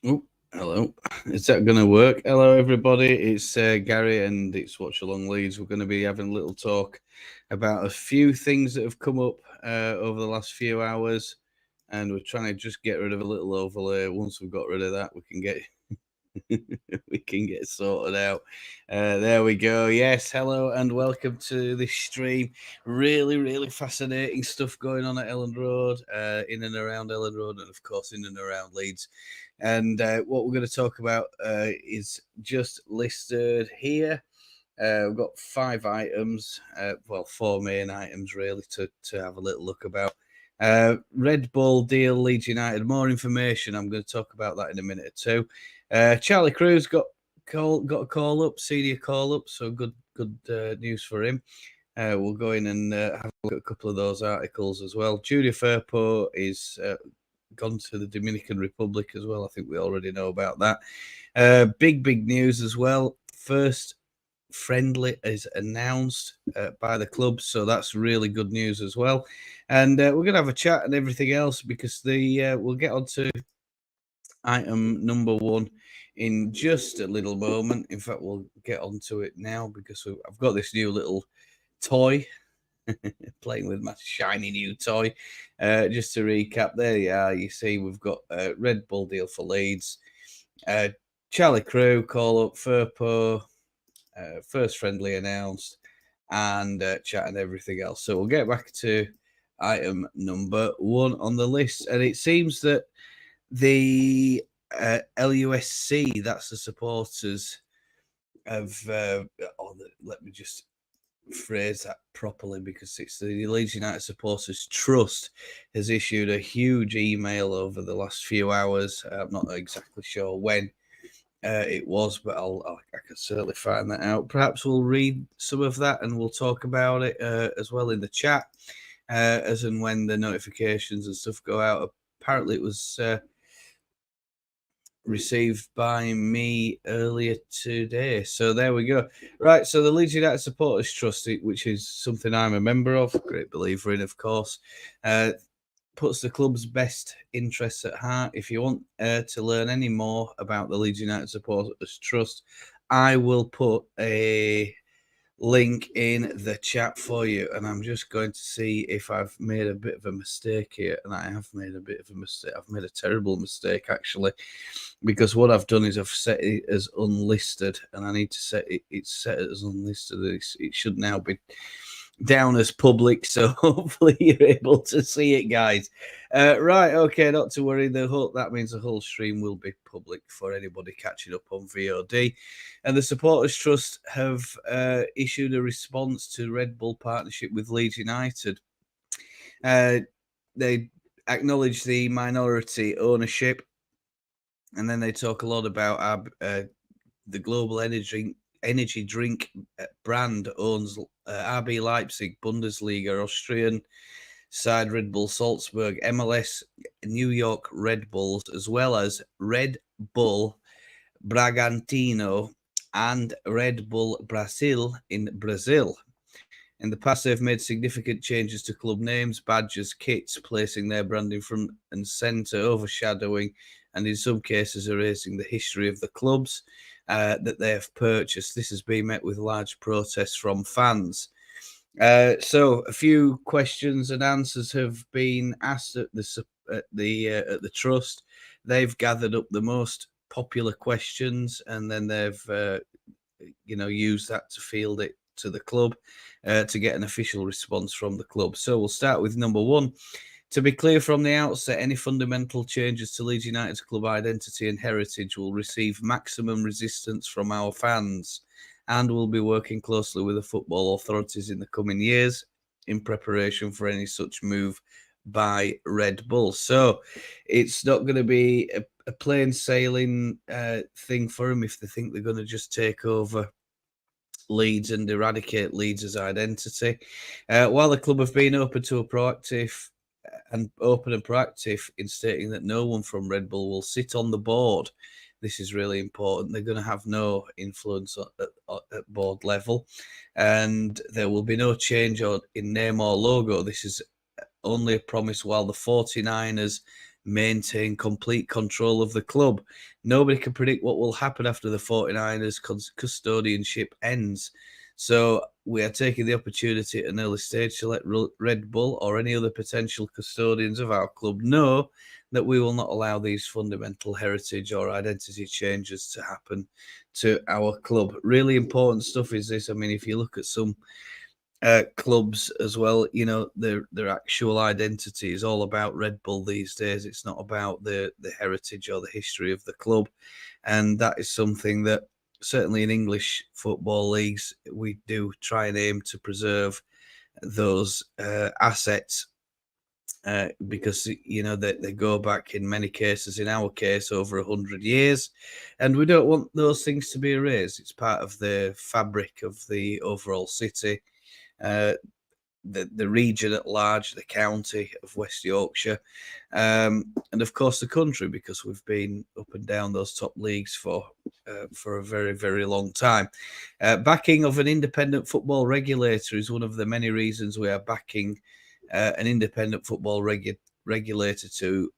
Oh, hello. Is that going to work? Hello, everybody. It's Gary, and it's Watch Along Leeds. We're going to be having a little talk about a few things that have come up over the last few hours, and we're trying to just get rid of a little overlay. Once we've got rid of that, we can get we can get sorted out. There we go. Yes, hello and welcome to this stream. Really fascinating stuff going on at Elland Road, in and around Elland Road, and of course in and around Leeds. And what we're going to talk about is just listed here. We've got 5 items, well, 4 main items really to have a little look about. Redbull Deal, Leeds United. More information. I'm going to talk about that in a minute or two. Charlie Crewe's got a call up, senior call up, so good news for him. We'll go in and have a look at a couple of those articles as well. Julia Firpo is gone to the Dominican Republic as well. I think we already know about that. Big news as well. First friendly is announced by the club, so that's really good news as well. And we're going to have a chat and everything else because we'll get on to item number 1 in just a little moment. In fact, we'll get onto it now because I've got this new little toy. Playing with my shiny new toy. Just to recap, there you are. You see, we've got a Redbull Deal for Leeds. Charlie Crewe, call up, Firpo, first friendly announced, and chat and everything else. So we'll get back to item number 1 on the list. And it seems that the LUSC, that's the supporters of, let me just phrase that properly because it's the Leeds United Supporters Trust, has issued a huge email over the last few hours. I'm not exactly sure when it was, but I can certainly find that out. Perhaps we'll read some of that and we'll talk about it as well in the chat as and when the notifications and stuff go out. Apparently it was received by me earlier today. So there we go. Right, so the Leeds United Supporters Trust, which is something I'm a member of, great believer in, of course. puts the club's best interests at heart. If you want to learn any more about the Leeds United Supporters Trust, I will put a link in the chat for you, and I'm just going to see if I've made a bit of a mistake here. And I have made a bit of a mistake. I've made a terrible mistake, actually, because what I've done is I've set it as unlisted, and I need to set it, it's set as unlisted. It should now be down as public, so hopefully you're able to see it, guys. Right, okay, not to worry. That means the whole stream will be public for anybody catching up on VOD. And the Supporters Trust have issued a response to Red Bull partnership with Leeds United. They acknowledge the minority ownership, and then they talk a lot about the global energy drink brand owns RB Leipzig, Bundesliga, Austrian side Red Bull Salzburg, MLS, New York Red Bulls, as well as Red Bull Bragantino and Red Bull Brasil in Brazil. In the past, they've made significant changes to club names, badges, kits, placing their branding front and centre, overshadowing and in some cases erasing the history of the clubs that they have purchased. This has been met with large protests from fans. So a few questions and answers have been asked at the trust. They've gathered up the most popular questions, and then they've used that to field it to the club to get an official response from the club. So we'll start with number one. To be clear from the outset, any fundamental changes to Leeds United's club identity and heritage will receive maximum resistance from our fans, and we'll be working closely with the football authorities in the coming years in preparation for any such move by Red Bull. So it's not going to be a plain sailing thing for them if they think they're going to just take over Leeds and eradicate Leeds' identity. While the club have been open and proactive in stating that no one from Red Bull will sit on the board. This is really important. They're going to have no influence at board level, and there will be no change in name or logo. This is only a promise while the 49ers maintain complete control of the club. Nobody can predict what will happen after the 49ers custodianship ends. So we are taking the opportunity at an early stage to let Red Bull or any other potential custodians of our club know that we will not allow these fundamental heritage or identity changes to happen to our club. Really important stuff is this. I mean, if you look at some clubs as well, their actual identity is all about Red Bull these days. It's not about the heritage or the history of the club, and that is something that certainly in English football leagues we do try and aim to preserve those assets because they go back in many cases, in our case, over 100 years, and we don't want those things to be erased. It's part of the fabric of the overall city. The region at large, the county of West Yorkshire, and of course the country, because we've been up and down those top leagues for a very, very long time. Backing of an independent football regulator is one of the many reasons we are backing an independent football regulator to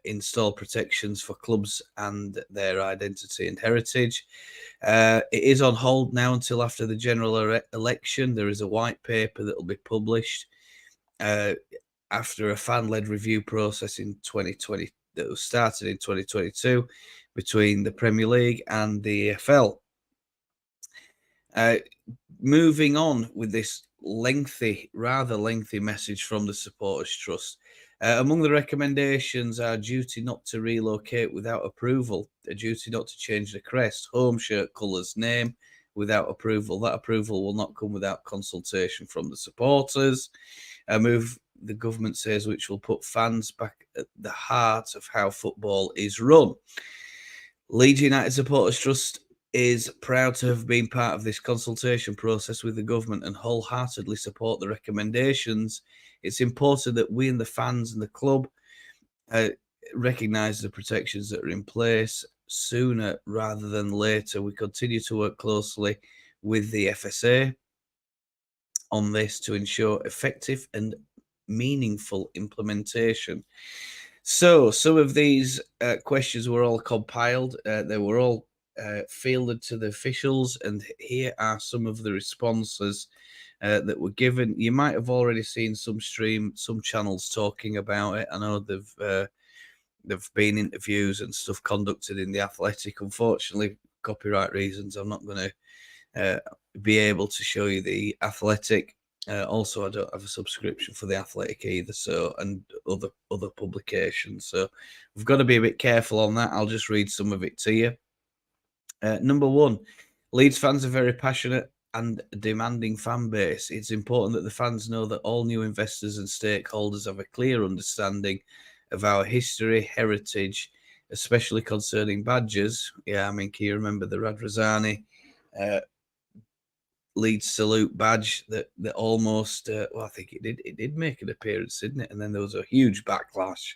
install protections for clubs and their identity and heritage. It is on hold now until after the general election. There is a white paper that will be published after a fan-led review process in 2020 that was started in 2022 between the Premier League and the EFL. Moving on with this rather lengthy message from the Supporters Trust. Among the recommendations are duty not to relocate without approval, a duty not to change the crest, home shirt colours, name without approval. That approval will not come without consultation from the supporters. A move, the government says, which will put fans back at the heart of how football is run. Leeds United Supporters Trust is proud to have been part of this consultation process with the government and wholeheartedly support the recommendations. It's important that we and the fans and the club recognise the protections that are in place sooner rather than later. We continue to work closely with the FSA on this to ensure effective and meaningful implementation. So some of these questions were all compiled. They were all fielded to the officials, and here are some of the responses that were given. You might have already seen some channels talking about it. I know they've been interviews and stuff conducted in the Athletic. Unfortunately, copyright reasons, I'm not going to be able to show you the Athletic. Also, I don't have a subscription for the Athletic either, so and other publications. So we've got to be a bit careful on that. I'll just read some of it to you. Number one, Leeds fans are very passionate and demanding fan base. It's important that the fans know that all new investors and stakeholders have a clear understanding of our history, heritage, especially concerning badges. Yeah, I mean, can you remember the Radrazani Leeds salute badge that almost well, I think it did make an appearance, didn't it? And then there was a huge backlash,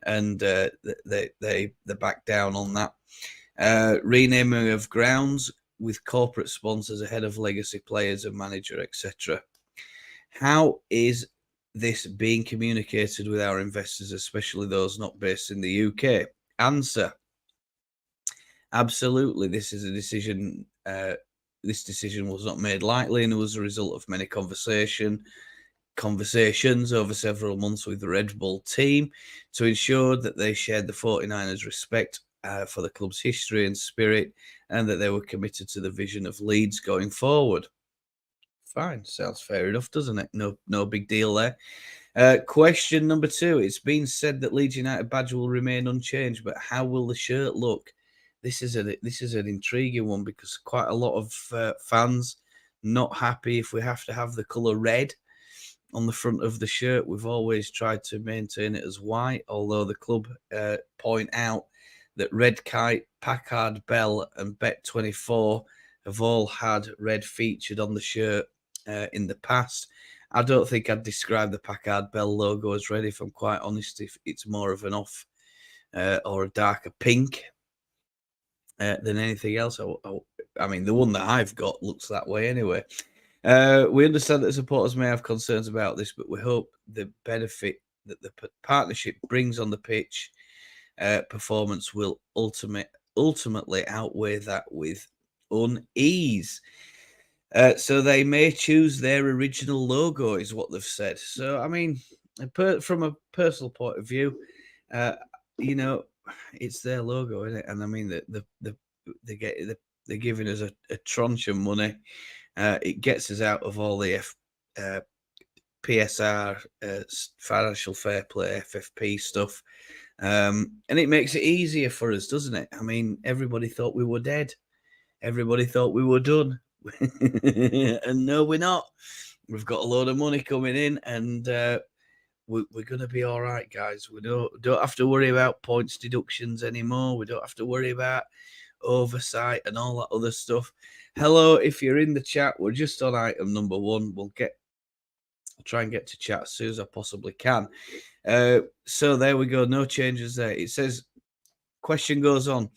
and they backed down on that. Renaming of grounds with corporate sponsors ahead of legacy players and manager, etc. How is this being communicated with our investors, especially those not based in the UK? Answer: absolutely. This is a decision. This decision was not made lightly, and it was a result of many conversations over several months with the Redbull team to ensure that they shared the 49ers' respect for the club's history and spirit, and that they were committed to the vision of Leeds going forward. Fine, sounds fair enough, doesn't it? No big deal there. Question number two: it's been said that Leeds United badge will remain unchanged, but how will the shirt look? This is an intriguing one because quite a lot of fans not happy if we have to have the colour red on the front of the shirt. We've always tried to maintain it as white, although the club point out that Red Kite, Packard Bell, and Bet24 have all had red featured on the shirt in the past. I don't think I'd describe the Packard Bell logo as red, if I'm quite honest. If it's more of an off or a darker pink than anything else. I mean, the one that I've got looks that way anyway. We understand that supporters may have concerns about this, but we hope the benefit that the partnership brings on the pitch performance will ultimately outweigh that with unease. So they may choose their original logo, is what they've said. So, I mean, from a personal point of view, it's their logo, isn't it? And I mean, they're giving us a tranche of money. It gets us out of all the PSR, financial fair play, FFP stuff. And it makes it easier for us, doesn't it? I mean, everybody thought we were dead. Everybody thought we were done. And no, we're not. We've got a load of money coming in, and we're going to be all right, guys. We don't have to worry about points deductions anymore. We don't have to worry about oversight and all that other stuff. Hello, if you're in the chat, we're just on item number one. I'll try and get to chat as soon as I possibly can. So there we go. No changes there. It says, question goes on.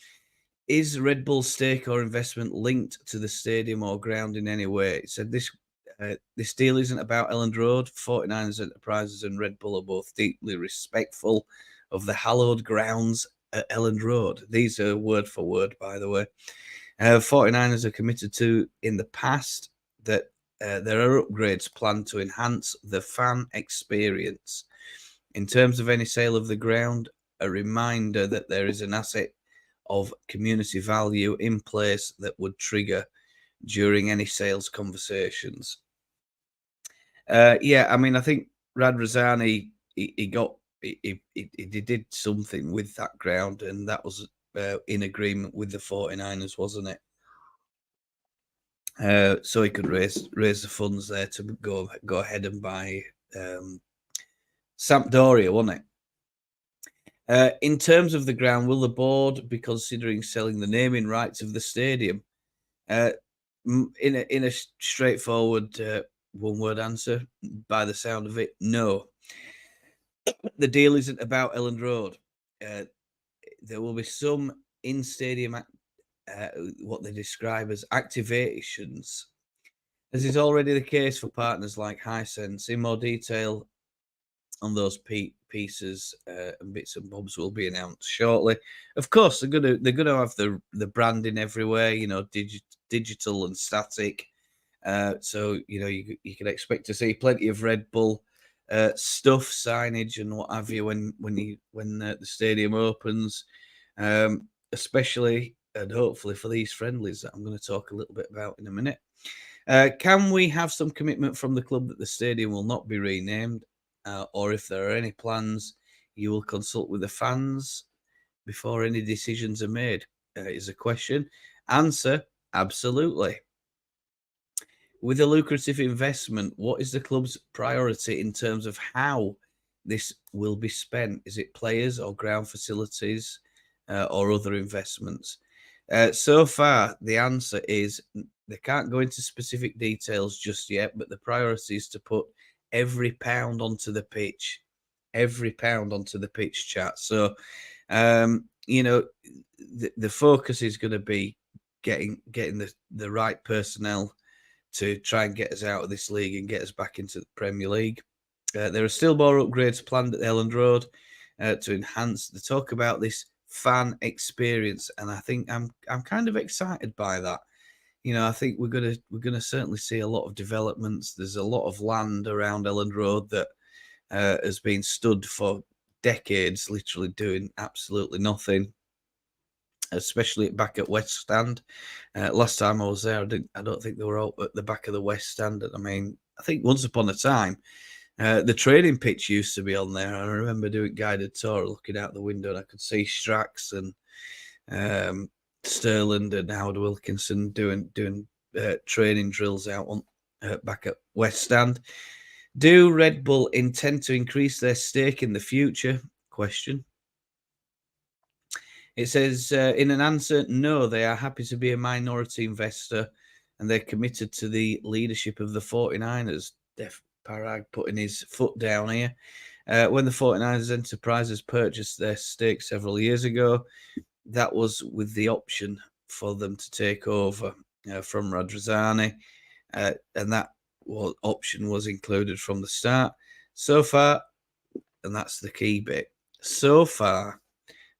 Is Red Bull's stake or investment linked to the stadium or ground in any way? It said this deal isn't about Elland Road. 49ers Enterprises and Red Bull are both deeply respectful of the hallowed grounds at Elland Road. These are word for word, by the way. 49ers are committed to, in the past, that there are upgrades planned to enhance the fan experience. In terms of any sale of the ground, a reminder that there is an asset of community value in place that would trigger during any sales conversations. I mean, I think Radrazani he did something with that ground, and that was in agreement with the 49ers, wasn't it? So he could raise the funds there to go ahead and buy Sampdoria, wasn't it? In terms of the ground, will the board be considering selling the naming rights of the stadium? In a straightforward one-word answer, by the sound of it, no. The deal isn't about Elland Road. There will be some in-stadium what they describe as activations, as is already the case for partners like Hisense. In more detail, on those pieces and bits and bobs will be announced shortly. Of course, they're gonna have the branding everywhere. Digital and static. So you can expect to see plenty of Red Bull stuff, signage, and what have you when the stadium opens, especially and hopefully for these friendlies that I'm going to talk a little bit about in a minute. Can we have some commitment from the club that the stadium will not be renamed, or if there are any plans, you will consult with the fans before any decisions are made? Is a question. Answer: absolutely. With a lucrative investment, what is the club's priority in terms of how this will be spent? Is it players or ground facilities or other investments? So far, the answer is they can't go into specific details just yet, but the priority is to put every pound onto the pitch, chat. So, the focus is going to be getting the right personnel to try and get us out of this league and get us back into the Premier League. There are still more upgrades planned at Elland Road to enhance the talk about this fan experience, and I think I'm kind of excited by that. I think we're gonna certainly see a lot of developments. There's a lot of land around Elland Road that has been stood for decades, literally doing absolutely nothing, especially back at West Stand. Last time I was there, I don't think they were all at the back of the West Stand. I mean, I think once upon a time, the training pitch used to be on there. I remember doing guided tour, looking out the window, and I could see Strax and Sterland and Howard Wilkinson doing training drills out on back at West Stand. Do Red Bull intend to increase their stake in the future? Question. It says in an answer, no, they are happy to be a minority investor and they're committed to the leadership of the 49ers. Def Parag putting his foot down here. When the 49ers Enterprises purchased their stake several years ago, that was with the option for them to take over from Radrazani, and that option was included from the start. So far, and that's the key bit, so far,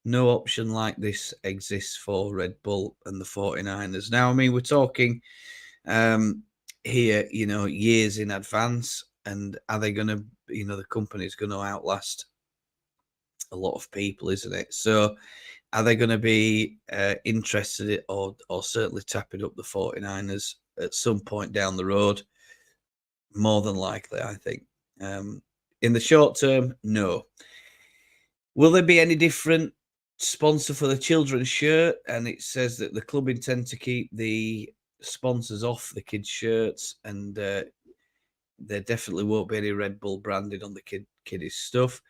no option like this exists for Red Bull and the 49ers. Now, I mean, we're talking here, years in advance. And are they going to, the company's going to outlast a lot of people, isn't it? So are they going to be interested or certainly tapping up the 49ers at some point down the road? More than likely, I think. In the short term, no. Will there be any different sponsor for the children's shirt? And it says that the club intend to keep the sponsors off the kids' shirts, and there definitely won't be any Red Bull branded on the kiddies stuff.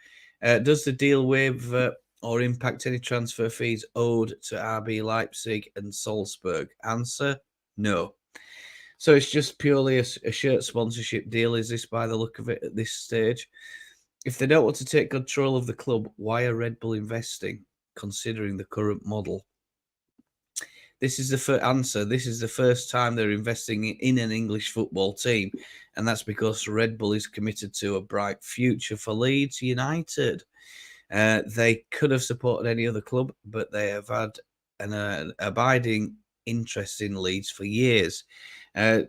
Does the deal waive or impact any transfer fees owed to RB Leipzig and Salzburg? Answer: no. So it's just purely a shirt sponsorship deal, is this, by the look of it at this stage? If they don't want to take control of the club, why are Red Bull investing, considering the current model? This is the first answer. This is the first time they're investing in an English football team, and that's because Red Bull is committed to a bright future for Leeds United. They could have supported any other club, but they have had an abiding interest in Leeds for years. I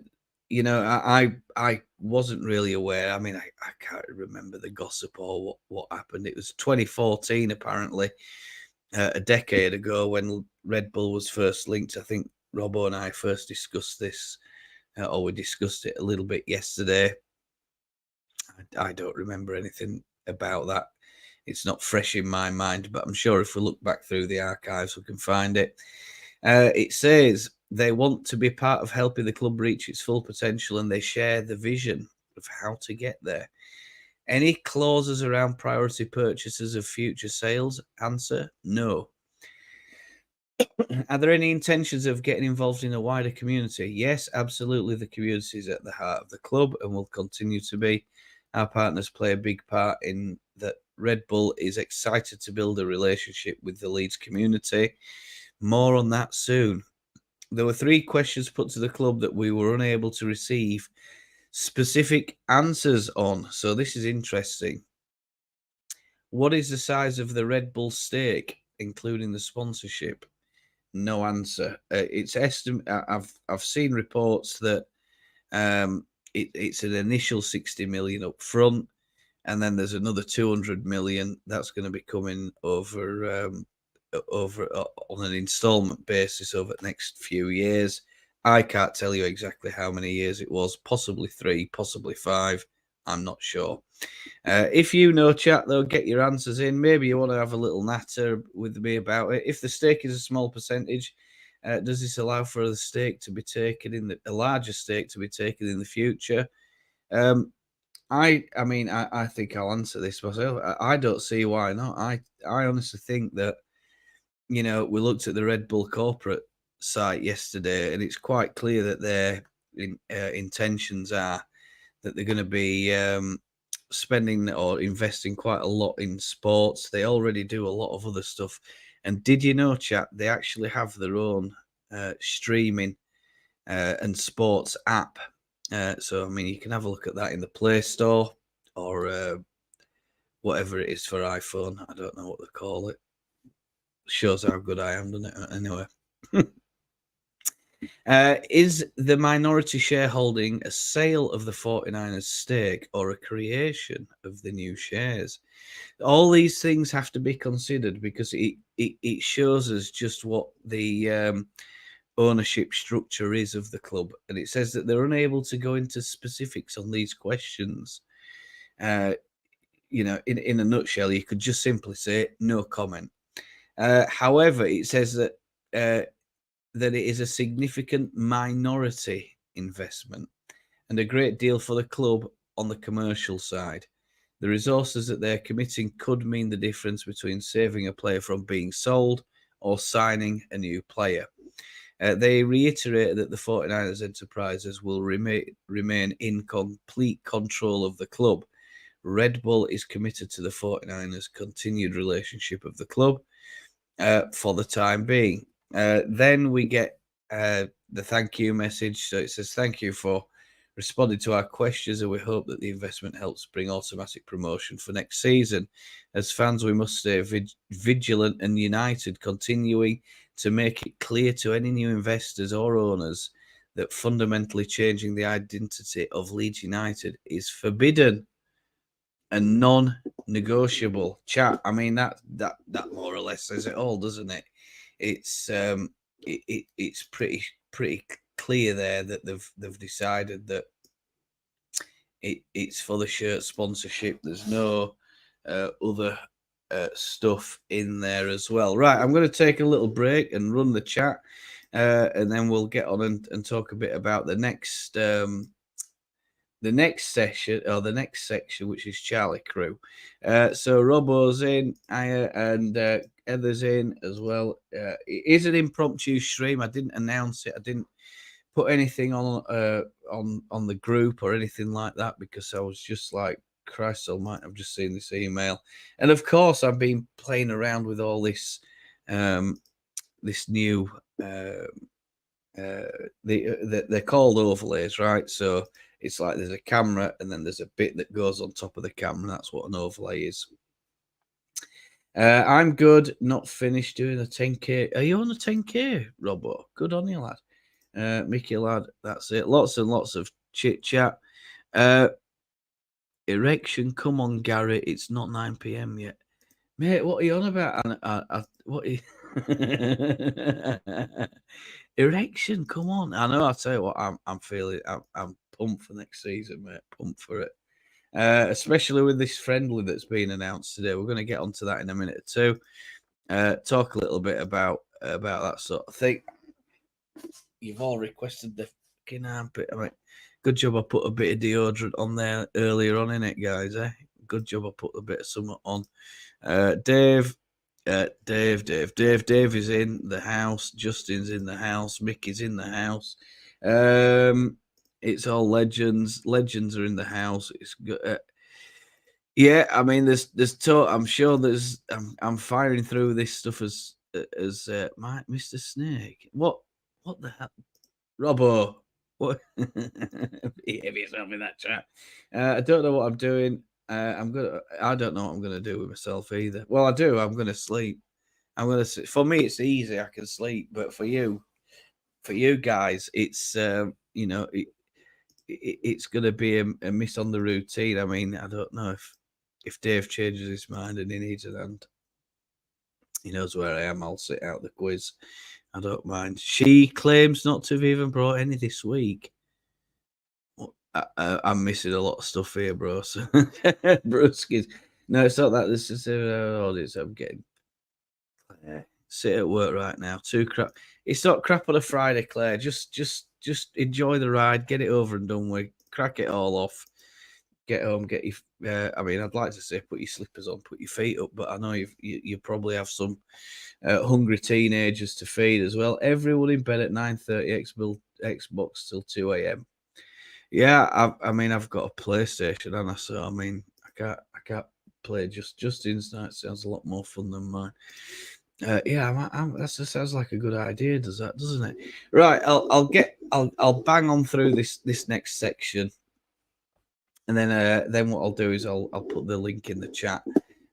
wasn't really aware. I mean, I can't remember the gossip or what happened. It was 2014, apparently, a decade ago when Red Bull was first linked. I think Robbo and I first discussed this, or we discussed it a little bit yesterday. I don't remember anything about that. It's not fresh in my mind, but I'm sure if we look back through the archives, we can find it. It says they want to be part of helping the club reach its full potential, and they share the vision of how to get there. Any clauses around priority purchases of future sales? Answer: no. Are there any intentions of getting involved in a wider community? Yes, absolutely. The community is at the heart of the club and will continue to be. Our partners play a big part in that. Red Bull is excited to build a relationship with the Leeds community. More on that soon. There were 3 questions put to the club that we were unable to receive specific answers on. So this is interesting. What is the size of the Red Bull stake, including the sponsorship? No answer. It's I've seen reports that it's an initial 60 million up front, and then there's another 200 million that's going to be coming over on an installment basis over the next few years. I can't tell you exactly how many years it was, possibly 3, possibly 5. I'm not sure. If you know, chat, though, get your answers in. Maybe you want to have a little natter with me about it. If the stake is a small percentage, does this allow for a stake to be taken a larger stake to be taken in the future? I mean, I think I'll answer this myself. I don't see why not. I honestly think that, we looked at the Red Bull corporate site yesterday, and it's quite clear that their intentions are that they're going to be spending or investing quite a lot in sports. They already do a lot of other stuff. And did you know, chat, they actually have their own streaming and sports app. So, I mean, you can have a look at that in the Play Store or whatever it is for iPhone. I don't know what they call it. Shows how good I am, doesn't it? Anyway. Is the minority shareholding a sale of the 49ers stake or a creation of the new shares? All these things have to be considered because it shows us just what the ownership structure is of the club. And it says that they're unable to go into specifics on these questions. In a nutshell, you could just simply say no comment. However, it says that it is a significant minority investment and a great deal for the club on the commercial side. The resources that they're committing could mean the difference between saving a player from being sold or signing a new player. They reiterate that the 49ers enterprises will remain in complete control of the club. Red Bull is committed to the 49ers' continued relationship of the club for the time being. Then we get the thank you message. So it says, thank you for responding to our questions, and we hope that the investment helps bring automatic promotion for next season. As fans, we must stay vigilant and united, continuing to make it clear to any new investors or owners that fundamentally changing the identity of Leeds United is forbidden and non-negotiable. Chat. I mean that more or less says it all, doesn't it? It's it's pretty clear there that they've decided that it's for the shirt sponsorship. There's no other stuff in there as well. Right, I'm going to take a little break and run the chat, and then we'll get on and talk a bit about the next session or the next section, which is Charlie Crewe. So Robbo's in, and Heather's in as well. It is an impromptu stream. I didn't announce it. I didn't put anything on the group or anything like that because I was just like, Christ almighty, I've just seen this email. And of course, I've been playing around with all this this new they're called overlays, right? So it's like there's a camera and then there's a bit that goes on top of the camera. That's what an overlay is. I'm good. Not finished doing a 10K. Are you on a 10K, Robbo? Good on you, lad. Mickey, lad. That's it. Lots and lots of chit chat. Erection. Come on, Gary. It's not 9 p.m. yet. Mate, what are you on about? What are you... Erection, come on. I know, I'll tell you what, I'm feeling, I'm pumped for next season, mate. Pumped for it. Especially with this friendly that's been announced today. We're going to get onto that in a minute or two. Talk a little bit about that sort of thing. You've all requested the fucking armpit. I mean, good job I put a bit of deodorant on there earlier on, in it, guys. Good job I put a bit of something on. Dave is in the house. Justin's in the house. Mickey's in the house. It's all legends. Legends are in the house. It's good. Yeah, I mean, I'm sure there's. I'm firing through this stuff as Mr. Snake. What the hell, Robbo? What? Behave yourself in that chat. I don't know what I'm doing. I don't know what I'm gonna do with myself either. Well, I do. I'm gonna sleep. For me, it's easy. I can sleep, but for you guys, it's it's gonna be a miss on the routine. I mean, I don't know if Dave changes his mind and he needs an hand. He knows where I am. I'll sit out the quiz. I don't mind. She claims not to have even brought any this week. I'm missing a lot of stuff here, bro. So, broskies. No, it's not that. This is audience. I'm getting sit at work right now. Too crap. It's not crap on a Friday, Claire. Just enjoy the ride. Get it over and done with. Crack it all off. Get home. Get your. I mean, I'd like to say put your slippers on, put your feet up, but I know you probably have some hungry teenagers to feed as well. Everyone in bed at 9:30. Xbox till 2 a.m. Yeah, I mean, I've got a PlayStation, and so I mean, I can't play just Inside. Sounds a lot more fun than mine. Yeah, that sounds like a good idea. Doesn't it? Right, I'll bang on through this next section, and then what I'll do is I'll put the link in the chat.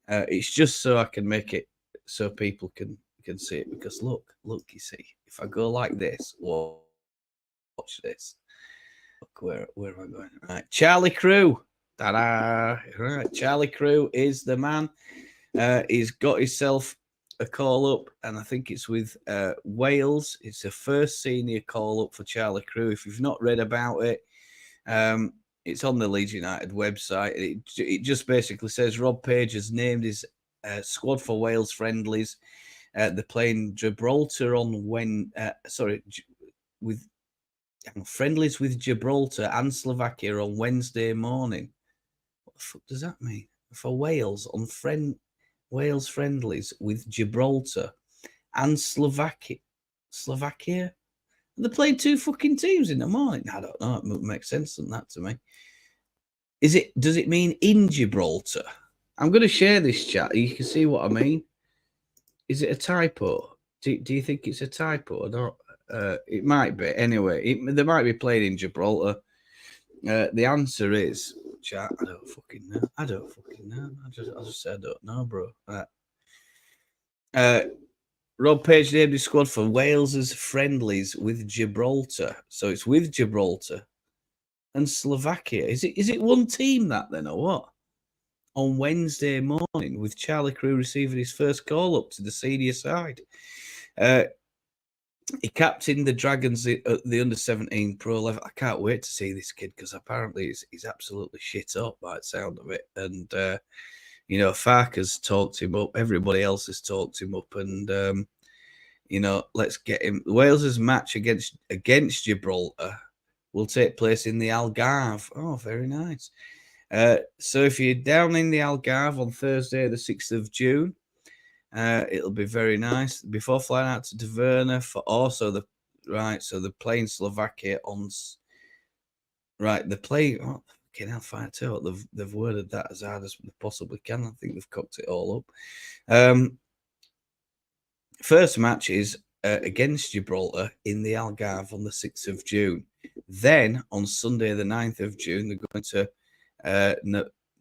It's just so I can make it so people can see it, because look, you see, if I go like this, watch this. Look, where am I going? Right, Charlie Crewe. Ta-da! Right, Charlie Crewe is the man. He's got himself a call up, and I think it's with Wales. It's the first senior call up for Charlie Crewe. If you've not read about it, it's on the Leeds United website. It just basically says Rob Page has named his squad for Wales friendlies. They're playing Gibraltar on with friendlies with Gibraltar and Slovakia on Wednesday morning. What the fuck does that mean? For Wales on Wales friendlies with Gibraltar and Slovakia. They're playing two fucking teams in the morning. I don't know. It makes sense than that to me. Does it mean in Gibraltar? I'm going to share this chat. You can see what I mean. Is it a typo? Do you think it's a typo or not? It might be. Anyway, they might be playing in Gibraltar. The answer is, chat, I don't fucking know. I just said I don't know, bro. Rob Page named his squad for Wales's friendlies with Gibraltar. So it's with Gibraltar and Slovakia. Is it one team that then, or what? On Wednesday morning, with Charlie Crewe receiving his first call up to the senior side. He captained the Dragons at the under-17 pro level. I can't wait to see this kid, because apparently he's absolutely shit up by the sound of it. And, Farker's talked him up. Everybody else has talked him up. And, let's get him. Wales's match against Gibraltar will take place in the Algarve. Oh, very nice. So if you're down in the Algarve on Thursday, the 6th of June, it'll be very nice. Before flying out to Taverna so they're playing Slovakia on. Right, they're playing. Oh, fucking hell, fine too. They've worded that as hard as they possibly can. I think they've cooked it all up. First match is against Gibraltar in the Algarve on the 6th of June. Then on Sunday, the 9th of June, they're going to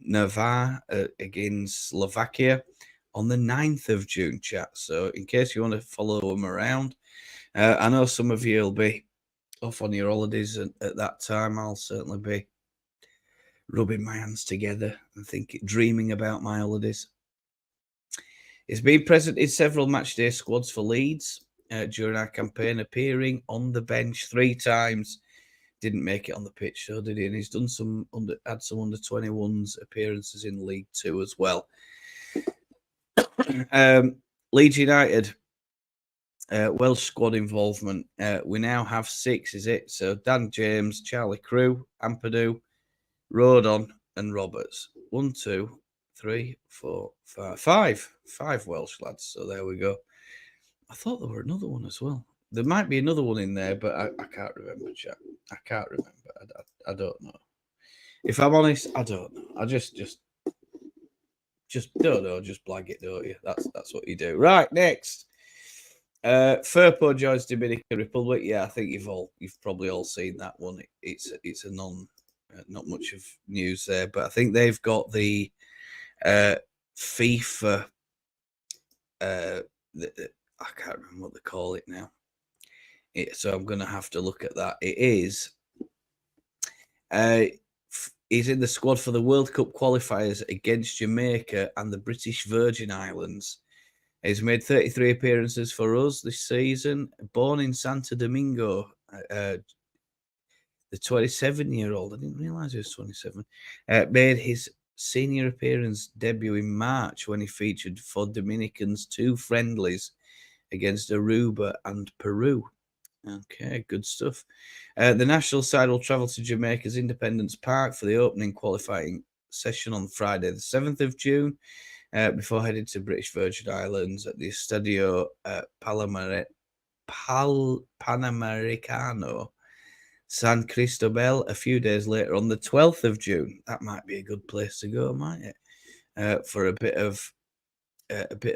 Navarre against Slovakia on the 9th of June, chat. So in case you want to follow them around, I know some of you will be off on your holidays at that time. I'll certainly be rubbing my hands together and dreaming about my holidays. He's been present in several matchday squads for Leeds during our campaign, appearing on the bench 3 times. Didn't make it on the pitch, so did he? And he's done had some under 21s appearances in League 2 as well. Leeds United, Welsh squad involvement. We now have 6, is it? So Dan James, Charlie Crewe, Ampadu, Rodon, and Roberts. 1, 2, 3, 4, 5. 5 Welsh lads. So there we go. I thought there were another one as well. There might be another one in there, but I can't remember, chat. I can't remember. I don't know. If I'm honest, I don't know. I just don't know. Just blag it, don't you? That's what you do. Right, next. Firpo joins Dominican Republic. Yeah, I think you've probably all seen that one. It's a not much of news there, but I think they've got the FIFA. I can't remember what they call it now. So I'm going to have to look at that. It is. He's in the squad for the World Cup qualifiers against Jamaica and the British Virgin Islands. He's made 33 appearances for us this season. Born in Santo Domingo, the 27-year-old, I didn't realise he was 27, made his senior appearance debut in March when he featured for Dominican's 2 friendlies against Aruba and Peru. Okay, good stuff. The national side will travel to Jamaica's Independence Park for the opening qualifying session on Friday, the 7th of June, before heading to British Virgin Islands at the Estadio Panamericano San Cristobal a few days later on the 12th of June. That might be a good place to go, might it? For a bit of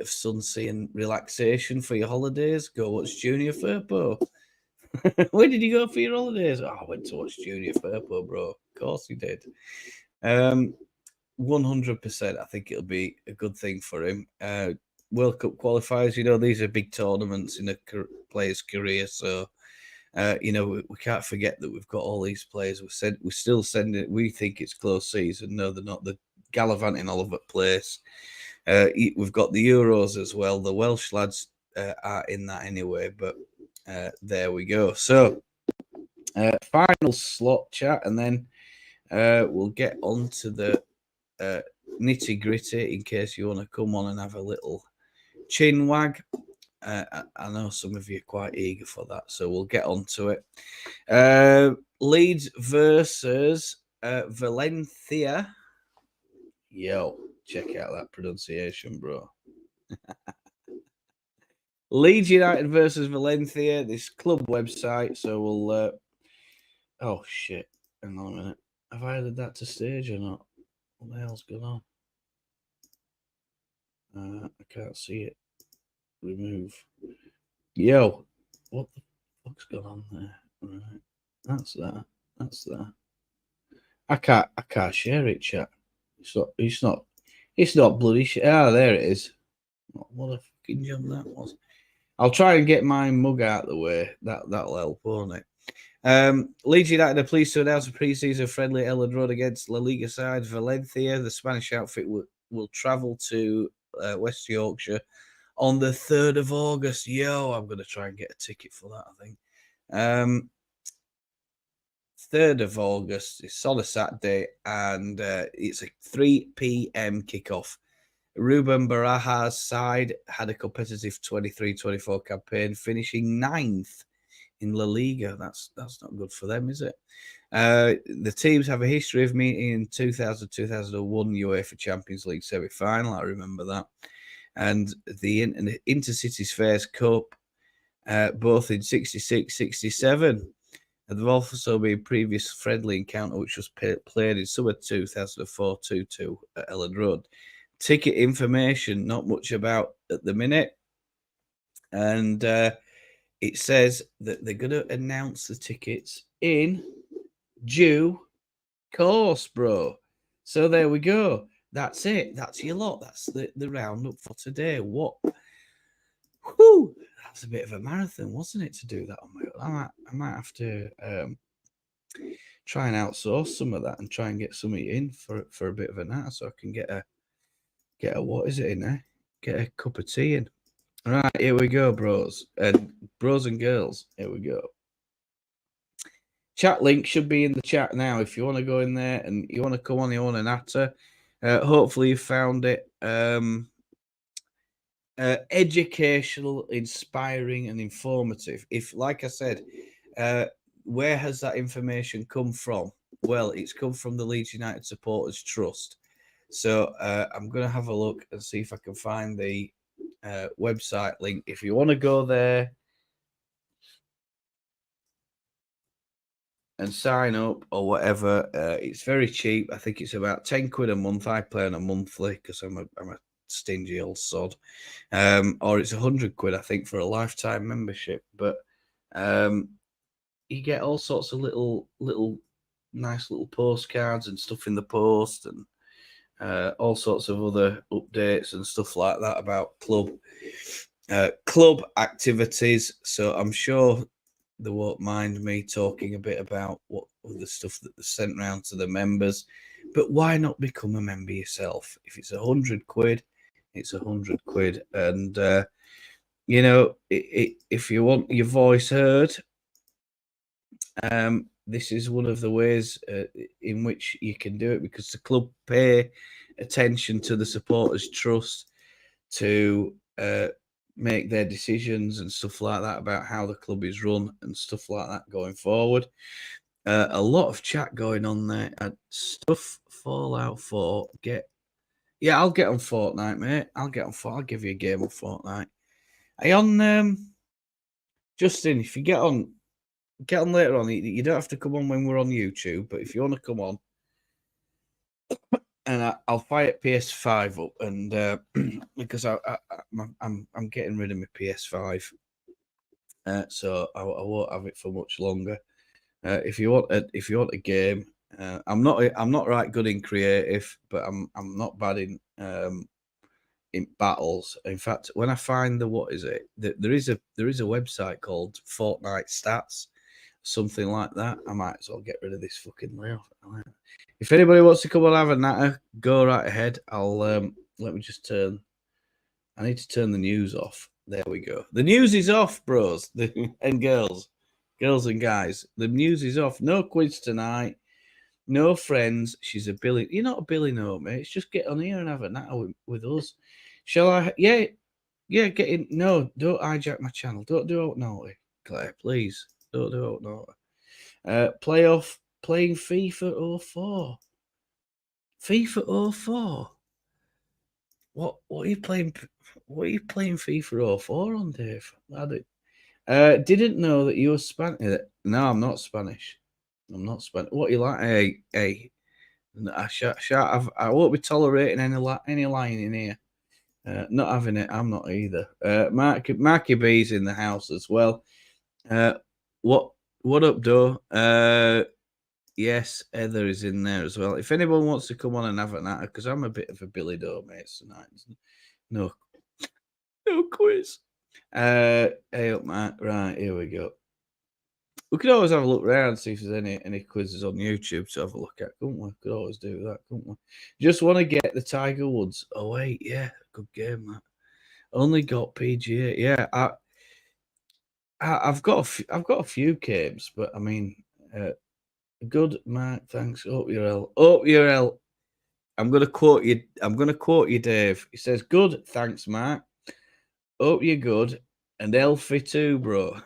sun-sea and relaxation for your holidays. Go watch Junior Firpo. Where did you go for your holidays? Oh, I went to watch Junior Firpo, bro. Of course he did. 100%. I think it'll be a good thing for him. World Cup qualifiers, these are big tournaments in a player's career. So, we can't forget that we've got all these players. We still send it. We think it's close season. No, they're not. They're gallivanting all over the place. We've got the Euros as well. The Welsh lads are in that anyway, but there we go. So, final slot chat, and then we'll get on to the nitty gritty in case you want to come on and have a little chin wag. I know some of you are quite eager for that, so we'll get on to it. Leeds versus Valencia. Yo, check out that pronunciation, bro. Leeds United versus Valencia, this club website. So we'll. Oh shit! Hang on a minute. Have I added that to stage or not? What the hell's going on? I can't see it. Remove. Yo, what the fuck's going on there? Right, that's that. That's that. I can't share it, chat. It's not bloody shit. Ah, there it is. What a fucking job that was. I'll try and get my mug out of the way. That'll help, won't it? Leeds United are pleased to announce a pre-season friendly at Ellen Road against La Liga side Valencia. The Spanish outfit will travel to West Yorkshire on the 3rd of August. Yo, I'm going to try and get a ticket for that, I think. 3rd of August. It's on a Saturday, and it's a 3 p.m. kickoff. Ruben Baraja's side had a competitive 23-24 campaign, finishing 9th in La Liga. That's not good for them, is it? The teams have a history of meeting in 2000-2001 UEFA Champions League semi-final. I remember that. And the Intercities Fairs Cup, both in 66-67. And there've also been a previous friendly encounter, which was played in summer 2004 2-2 at Ellen Road. Ticket information, not much about at the minute. And it says that they're going to announce the tickets in due course, bro. So there we go. That's it. That's your lot. That's the roundup for today. What? Whew, that's a bit of a marathon, wasn't it, to do that on my own? I might have to try and outsource some of that and try and get something in for a bit of a nap so I can get a what is it in there? Get a cup of tea in. All right, here we go, bros and girls. Here we go. Chat link should be in the chat now if you want to go in there and you want to come on, you want an natter. Hopefully you found it educational, inspiring, and informative. If, like I said, where has that information come from? Well, it's come from the Leeds United Supporters Trust. So I'm going to have a look and see if I can find the website link. If you want to go there and sign up or whatever, it's very cheap. I think it's about 10 quid a month. I play on a monthly because I'm a stingy old sod. Or it's 100 quid, I think, for a lifetime membership. But you get all sorts of little nice little postcards and stuff in the post, and all sorts of other updates and stuff like that about club activities. So I'm sure they won't mind me talking a bit about what the stuff that they sent round to the members. But why not become a member yourself? If it's £100, it's £100, and if you want your voice heard, this is one of the ways in which you can do it, because the club pay attention to the supporters' trust to make their decisions and stuff like that about how the club is run and stuff like that going forward. A lot of chat going on there. Stuff Fallout 4. I'll get on Fortnite, mate. I'll give you a game on Fortnite. Are you on Justin? If you get on later on. You don't have to come on when we're on YouTube, but if you want to come on, and I'll fire PS5 up, and because I'm getting rid of my PS5, so I won't have it for much longer. If you want a game, I'm not right good in creative, but I'm not bad in battles. In fact, when I find there is a website called Fortnite Stats, something like that. I might as well get rid of this fucking layoff. If anybody wants to come and have a natter, go right ahead. I'll let me just turn. I need to turn the news off. There we go. The news is off, bros and girls and guys. The news is off. No quiz tonight. No friends. She's a Billy. You're not a Billy, no, mate. It's just get on here and have a natter with us. Shall I? Yeah. Get in. No, don't hijack my channel. Don't do out naughty, Claire. Please don't do out naughty. Playing FIFA 04. FIFA 04. What are you playing? What are you playing FIFA 04 on, Dave? Didn't know that you were Spanish. No, I'm not Spanish. I'm not Spanish. What you like? Hey. I won't be tolerating any lying in here. Not having it. I'm not either. Marky B's in the house as well. What up, Doe? Yes, Heather is in there as well. If anyone wants to come on and have a natter, because I'm a bit of a Billy Doe mate tonight. No quiz. Hey up, Matt. Right, here we go. We could always have a look around and see if there's any quizzes on YouTube to have a look at, couldn't we? Could always do that, couldn't we? Just want to get the Tiger Woods. Oh wait, yeah, good game that. Only got PGA. Yeah, I've got a few games, but I mean, good, Mark. Thanks. Up your L. I'm gonna quote you, Dave. He says, "Good, thanks, Mark. Hope you're good, and healthy too, bro."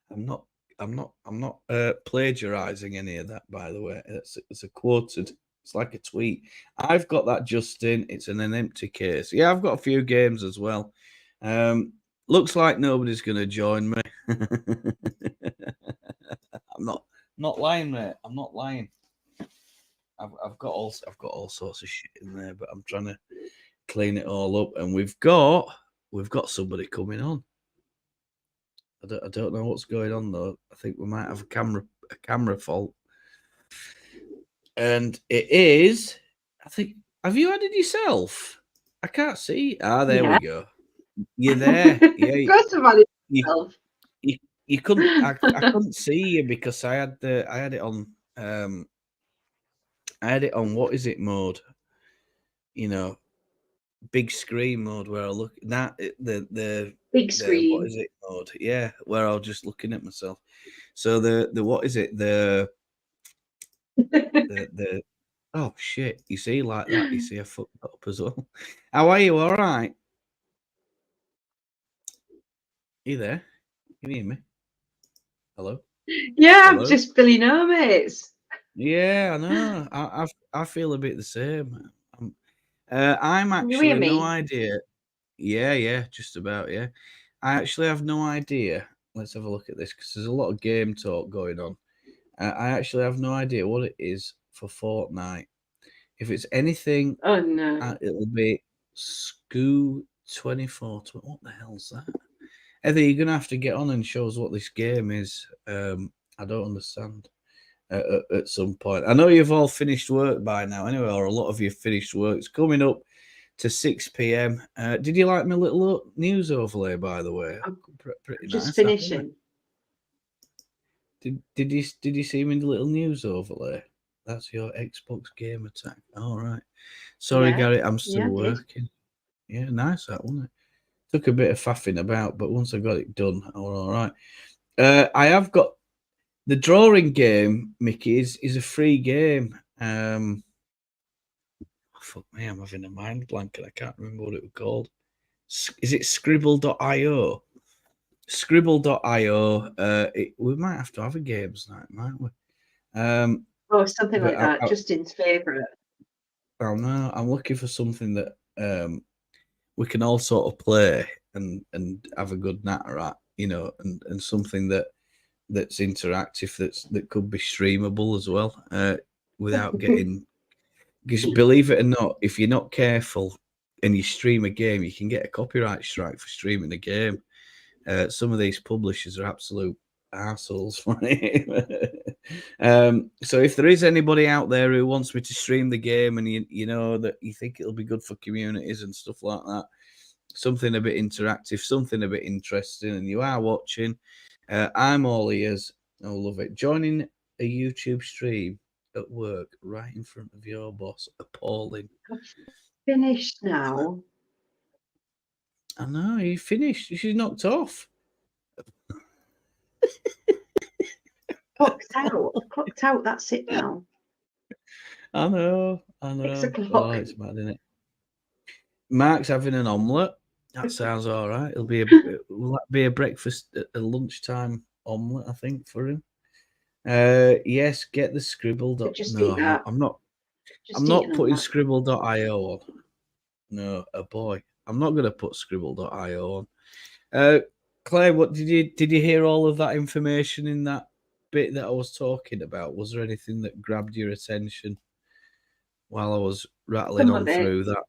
I'm not plagiarizing any of that, by the way. It's a quoted. It's like a tweet. I've got that, Justin. It's in an empty case. Yeah, I've got a few games as well. Looks like nobody's going to join me. I'm not lying, mate. I'm not lying. I've got all sorts of shit in there, but I'm trying to clean it all up. And we've got somebody coming on. I don't know what's going on though. I think we might have a camera fault. And it is, I think, have you added yourself? I can't see. There we go. You're there. Yeah. Of course I've added myself. You couldn't. I couldn't see you because I had it on. I had it on. What is it mode? You know, big screen mode where I look. The big screen. What is it mode? Yeah, where I was just looking at myself. So the what is it? The oh shit! You see, like that. You see, I fucked up as well. How are you? All right? You there? Can you hear me? Hello? Yeah, I'm just Billy No Mates. Yeah, I know. I feel a bit the same. I'm actually no idea. Yeah, just about. Yeah, I actually have no idea. Let's have a look at this because there's a lot of game talk going on. I actually have no idea what it is for Fortnite. If it's anything, oh no, it'll be Scoo 24. What the hell's that? Heather, you're gonna have to get on and show us what this game is. I don't understand. At some point, I know you've all finished work by now, anyway, or a lot of you finished work. It's coming up to 6 p.m. Did you like my little news overlay, by the way? Pretty just nice, finishing. Did you see me in the little news overlay? That's your Xbox game attack. All right. Sorry, Gary, I'm still working. Yeah, nice that, wasn't it? Took a bit of faffing about, but once I got it done, I was all right. I have got the drawing game, Mickey, is a free game. Fuck me, I'm having a mind blank and I can't remember what it was called. Is it Scribble.io? Scribble.io. We might have to have a games night, might we? Something like that. Justin's favourite. Oh no, I'm looking for something that we can all sort of play and have a good natter at, and something that's interactive, that could be streamable as well, without getting. Because believe it or not, if you're not careful and you stream a game, you can get a copyright strike for streaming a game. Some of these publishers are absolute assholes for it. So if there is anybody out there who wants me to stream the game, and you know that you think it'll be good for communities and stuff like that, something a bit interactive, something a bit interesting, and you are watching, I'm all ears. I love it. Joining a YouTube stream at work right in front of your boss. Appalling. Finished now. I know, you finished. She's knocked off. Clocked out. That's it now. I know. 6 o'clock. Oh, it's mad, isn't it? Mark's having an omelette. That sounds all right. Will that be a breakfast, a lunchtime omelette, I think, for him? Yes, get the Scribble. No, I'm not putting Scribble.io on. No, boy. I'm not going to put Scribble.io on. Claire, what did you hear all of that information in that bit that I was talking about? Was there anything that grabbed your attention while I was rattling on through that?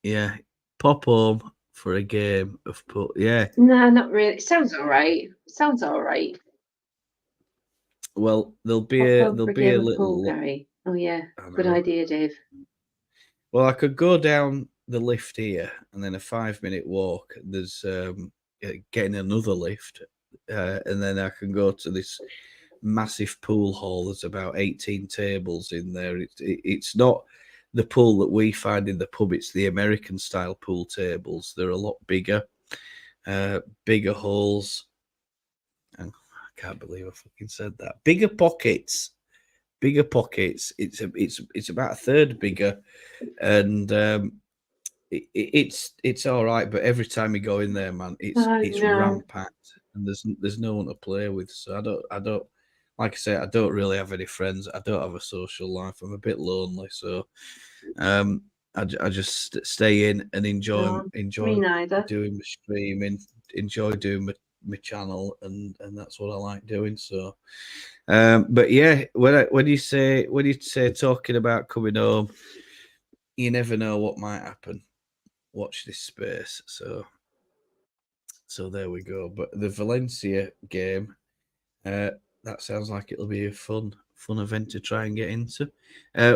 Yeah, pop home for a game of pool. Yeah. No, not really. It sounds all right. Well, there'll be a little. Pool, Gary. Oh yeah, good idea, Dave. Well, I could go down the lift here, and then a 5-minute walk. There's getting another lift, and then I can go to this massive pool hall. There's about 18 tables in there. It's not the pool that we find in the pub. It's the American style pool tables. They're a lot bigger, bigger halls. I can't believe I fucking said that. Bigger pockets. It's about a third bigger, and it's all right. But every time you go in there, man, it's ram-packed, and there's no one to play with. So I don't. Like I say, I don't really have any friends. I don't have a social life. I'm a bit lonely, so I just stay in and enjoy doing my streaming, enjoy doing my channel, and that's what I like doing. So, but yeah, when you say talking about coming home, you never know what might happen. Watch this space. So there we go. But the Valencia game, that sounds like it'll be a fun event to try and get into.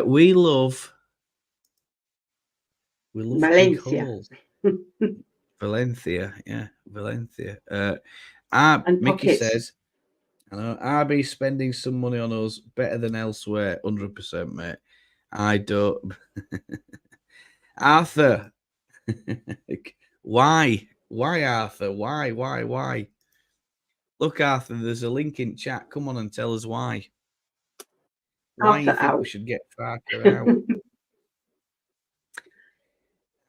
We love Valencia. Valencia, yeah, Valencia. Mickey pockets. says, I know RB spending some money on us better than elsewhere, 100%, mate. I don't. Arthur, why, Arthur? Why? Look, Arthur, there's a link in chat. Come on and tell us why. Why you think we should get Farker out?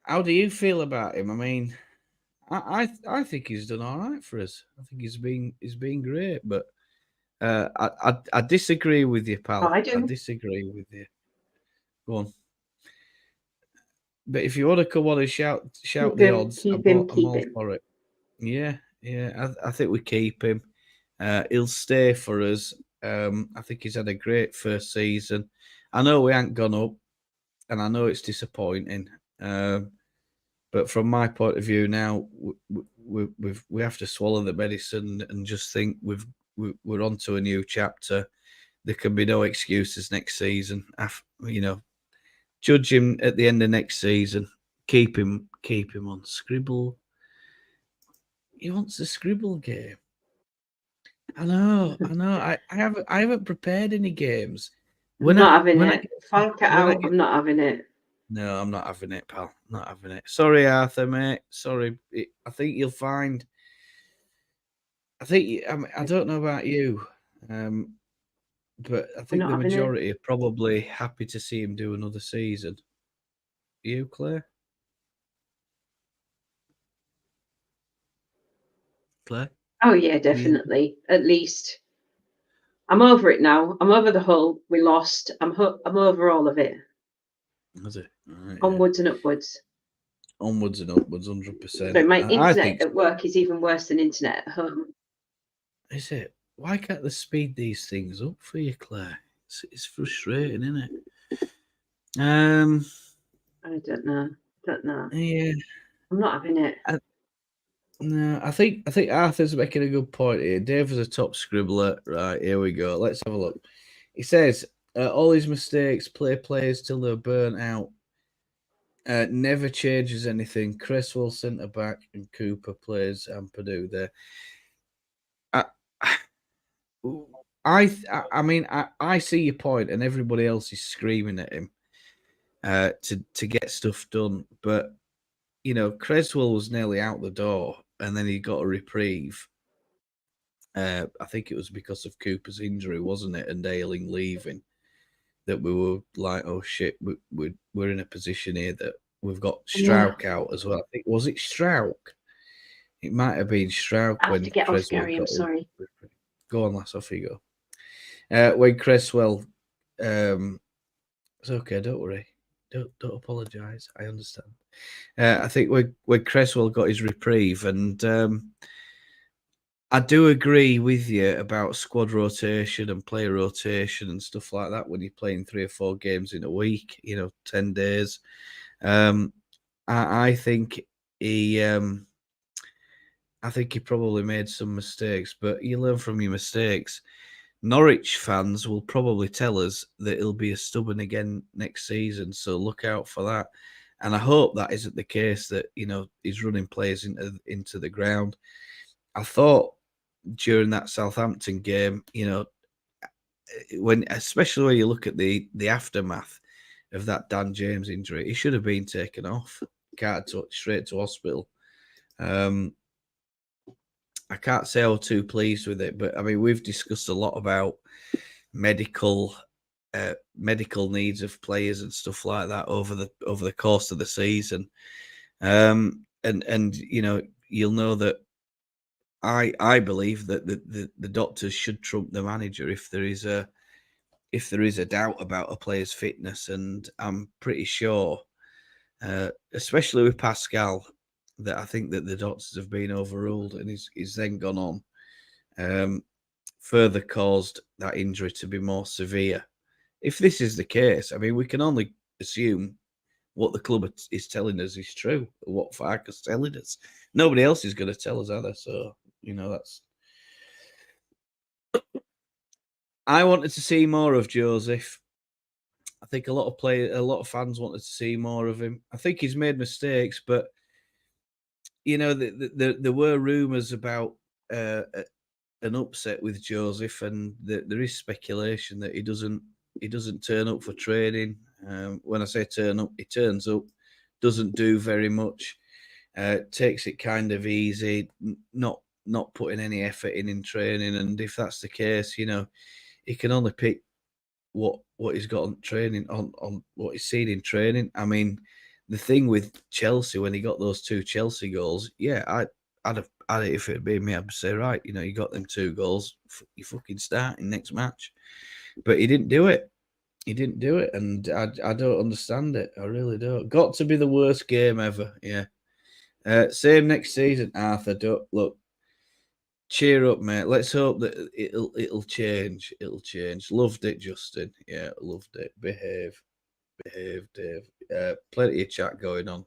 How do you feel about him? I mean, I think he's done all right for us. I think he's been great, but I disagree with you, pal. I do. I disagree with you. Go on. But if you want to come on and shout the odds, I'm all for it. Yeah. I think we keep him. He'll stay for us. I think he's had a great first season. I know we ain't gone up, and I know it's disappointing. But from my point of view now, we have to swallow the medicine and just think we're on to a new chapter. There can be no excuses next season. Judge him at the end of next season. Keep him on Scribble. He wants the Scribble game. I know. I haven't prepared any games. I'm not having it. Funk it out. I'm not having it. No, I'm not having it, pal. Not having it. Sorry, Arthur, mate. Sorry. I think you'll find. I don't know about you, but I think the majority are probably happy to see him do another season. You, Claire? Claire? Oh yeah, definitely. At least I'm over it now. I'm over the whole we lost. I'm over all of it. Was it? Right, onwards and upwards. Onwards and upwards, 100%. But my internet at work is even worse than internet at home. Is it? Why can't they speed these things up for you, Claire? It's frustrating, isn't it? I don't know. Yeah, I'm not having it. No, I think Arthur's making a good point here. Dave is a top scribbler. Right, here we go. Let's have a look. He says all his mistakes, players till they're burnt out. Never changes anything. Cresswell centre back and Cooper plays and Purdue there. I see your point, and everybody else is screaming at him to get stuff done. But Cresswell was nearly out the door, and then he got a reprieve. I think it was because of Cooper's injury, wasn't it? And Ayling leaving, that we were like, oh shit, we're in a position here that we've got Strauch out as well. I think, was it Strauch? It might have been Strauch when to get Cresswell off, Gary, I'm sorry. Go on, lass, off you go. When Cresswell, it's okay, don't worry. Don't apologise. I understand. I think when Cresswell got his reprieve, and I do agree with you about squad rotation and player rotation and stuff like that when you're playing 3 or 4 games in a week, 10 days. I think he probably made some mistakes, but you learn from your mistakes. Norwich fans will probably tell us that he'll be as stubborn again next season, so look out for that. And I hope that isn't the case, that he's running players into the ground. I thought during that Southampton game, especially when you look at the aftermath of that Dan James injury, he should have been taken off, straight to hospital. I can't say I was too pleased with it, but I mean, we've discussed a lot about medical needs of players and stuff like that over the course of the season. And you'll know that I believe that the doctors should trump the manager if there is a doubt about a player's fitness, and I'm pretty sure, especially with Pascal, that I think that the doctors have been overruled, and he's then gone on, further caused that injury to be more severe. If this is the case, I mean, we can only assume what the club is telling us is true, what Farke's telling us. Nobody else is going to tell us either, so that's. I wanted to see more of Joseph. I think a lot of fans wanted to see more of him. I think he's made mistakes, but there were rumours about an upset with Joseph, and there is speculation that he doesn't turn up for training. When I say turn up, he turns up, doesn't do very much, takes it kind of easy, not putting any effort in training. And if that's the case, he can only pick what he's got on training, on what he's seen in training. I mean, the thing with Chelsea, when he got those 2 Chelsea goals, yeah, I'd have if it'd been me, I'd say, right, you got them 2 goals, you fucking starting next match. But he didn't do it. And I don't understand it. I really don't. Got to be the worst game ever. Yeah. Same next season, Arthur. Look, cheer up, mate. Let's hope that it'll change. It'll change. Loved it, Justin. Yeah, loved it. Behave, Dave. Plenty of chat going on.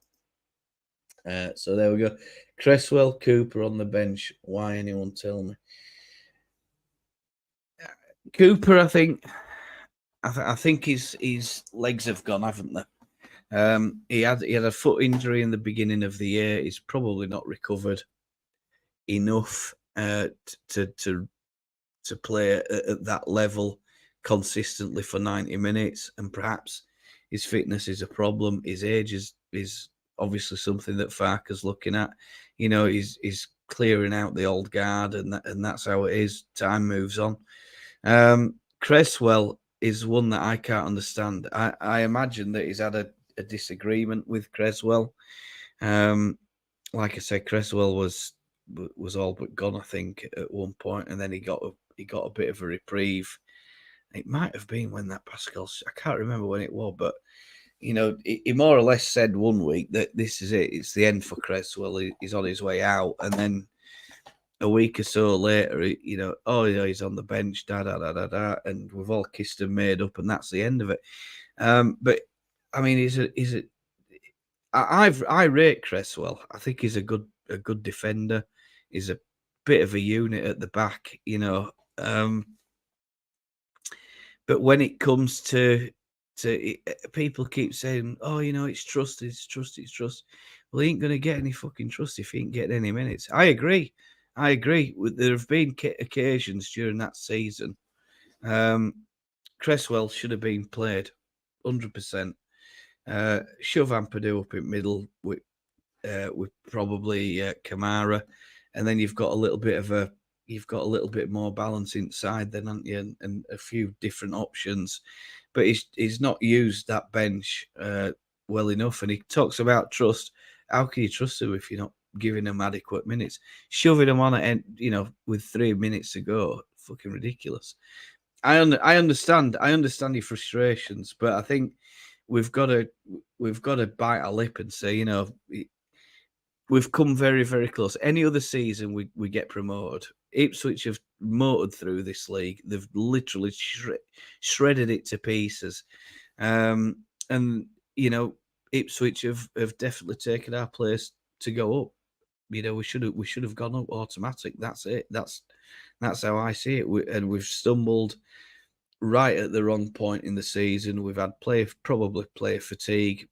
So there we go. Cresswell, Cooper on the bench. Why, anyone tell me? Cooper, I think his legs have gone, haven't they? He had a foot injury in the beginning of the year. He's probably not recovered enough to play at that level consistently for 90 minutes, and perhaps his fitness is a problem. His age is obviously something that Farker's looking at. You know, he's clearing out the old guard, and that's how it is. Time moves on. Cresswell is one that I can't understand. I imagine that he's had a disagreement with Cresswell. Like I said, Cresswell was all but gone, I think, at one point, and then he got a bit of a reprieve. It might have been when that Pascal, I can't remember when it was, but you know, he more or less said one week that this is it, it's the end for Cresswell. He's on his way out, and then a week or so later, you know, oh yeah, he's on the bench, and we've all kissed and made up, and that's the end of it. But I mean, I rate Cresswell. I think he's a good defender. He's a bit of a unit at the back, you know. But when it comes to people keep saying, "Oh, you know, it's trust, it's trust, it's trust." Well, he ain't going to get any fucking trust if he ain't getting any minutes. I agree. There have been occasions during that season. Cresswell should have been played 100%. Shove Ampadu up in middle with probably Kamara, and then you've got a little bit more balance inside, then, haven't you? And a few different options. But he's not used that bench well enough. And he talks about trust. How can you trust him if you're not giving him adequate minutes? Shoving him on at end, you know, with 3 minutes to go, fucking ridiculous. I understand your frustrations, but I think we've got to bite our lip and say, you know, we've come very, very close. Any other season we get promoted. Ipswich have motored through this league. They've literally shredded it to pieces. And, you know, Ipswich have definitely taken our place to go up. You know, we should have gone up automatic. That's it. That's how I see it. We've stumbled right at the wrong point in the season. We've had probably player fatigue.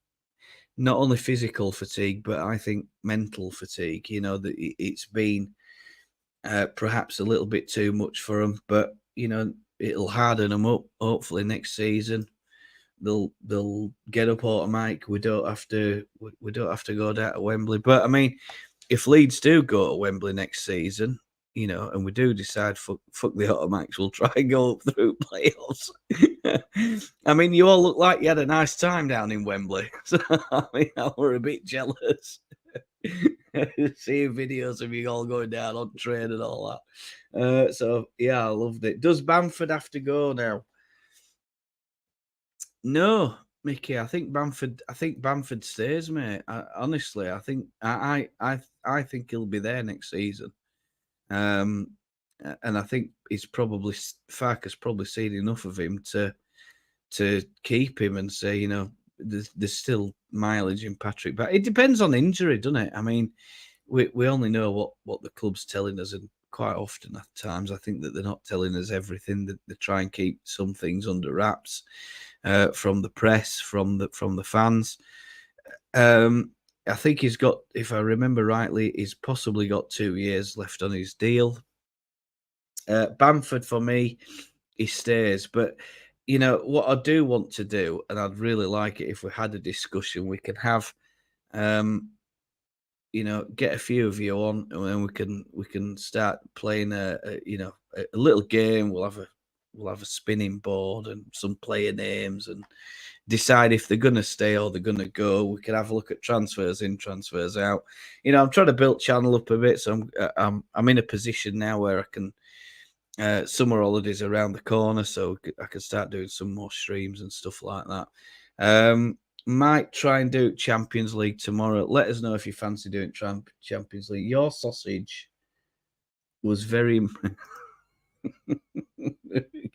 Not only physical fatigue, but I think mental fatigue. You know, that it's been perhaps a little bit too much for them. But you know, it'll harden them up. Hopefully next season, they'll get up automatic. We don't have to go down to Wembley. But I mean, if Leeds do go to Wembley next season, you know, and we do decide fuck the automatics, we'll try and go up through playoffs. I mean, you all look like you had a nice time down in Wembley. So I mean, I were a bit jealous. Seeing videos of you all going down on train and all that. So yeah, I loved it. Does Bamford have to go now? No, Mickey. I think Bamford stays, mate. Honestly, I think I think he'll be there next season. And I think Farker's probably seen enough of him to keep him and say, you know, there's still mileage in Patrick. But it depends on injury, doesn't it? I mean, we only know what the club's telling us, and quite often at times I think that they're not telling us everything. That they try and keep some things under wraps from the press, from the fans. I think he's got, if I remember rightly, he's possibly got 2 years left on his deal. Bamford, for me, he stays. But, you know, what I do want to do, and I'd really like it if we had a discussion, we can have, you know, get a few of you on, and then we can start playing a little game. We'll have a spinning board and some player names and decide if they're going to stay or they're going to go. We can have a look at transfers in, transfers out. You know, I'm trying to build channel up a bit, so I'm in a position now where I can. Summer holidays around the corner, so I can start doing some more streams and stuff like that. Might try and do Champions League tomorrow. Let us know if you fancy doing Champions League. Your sausage was very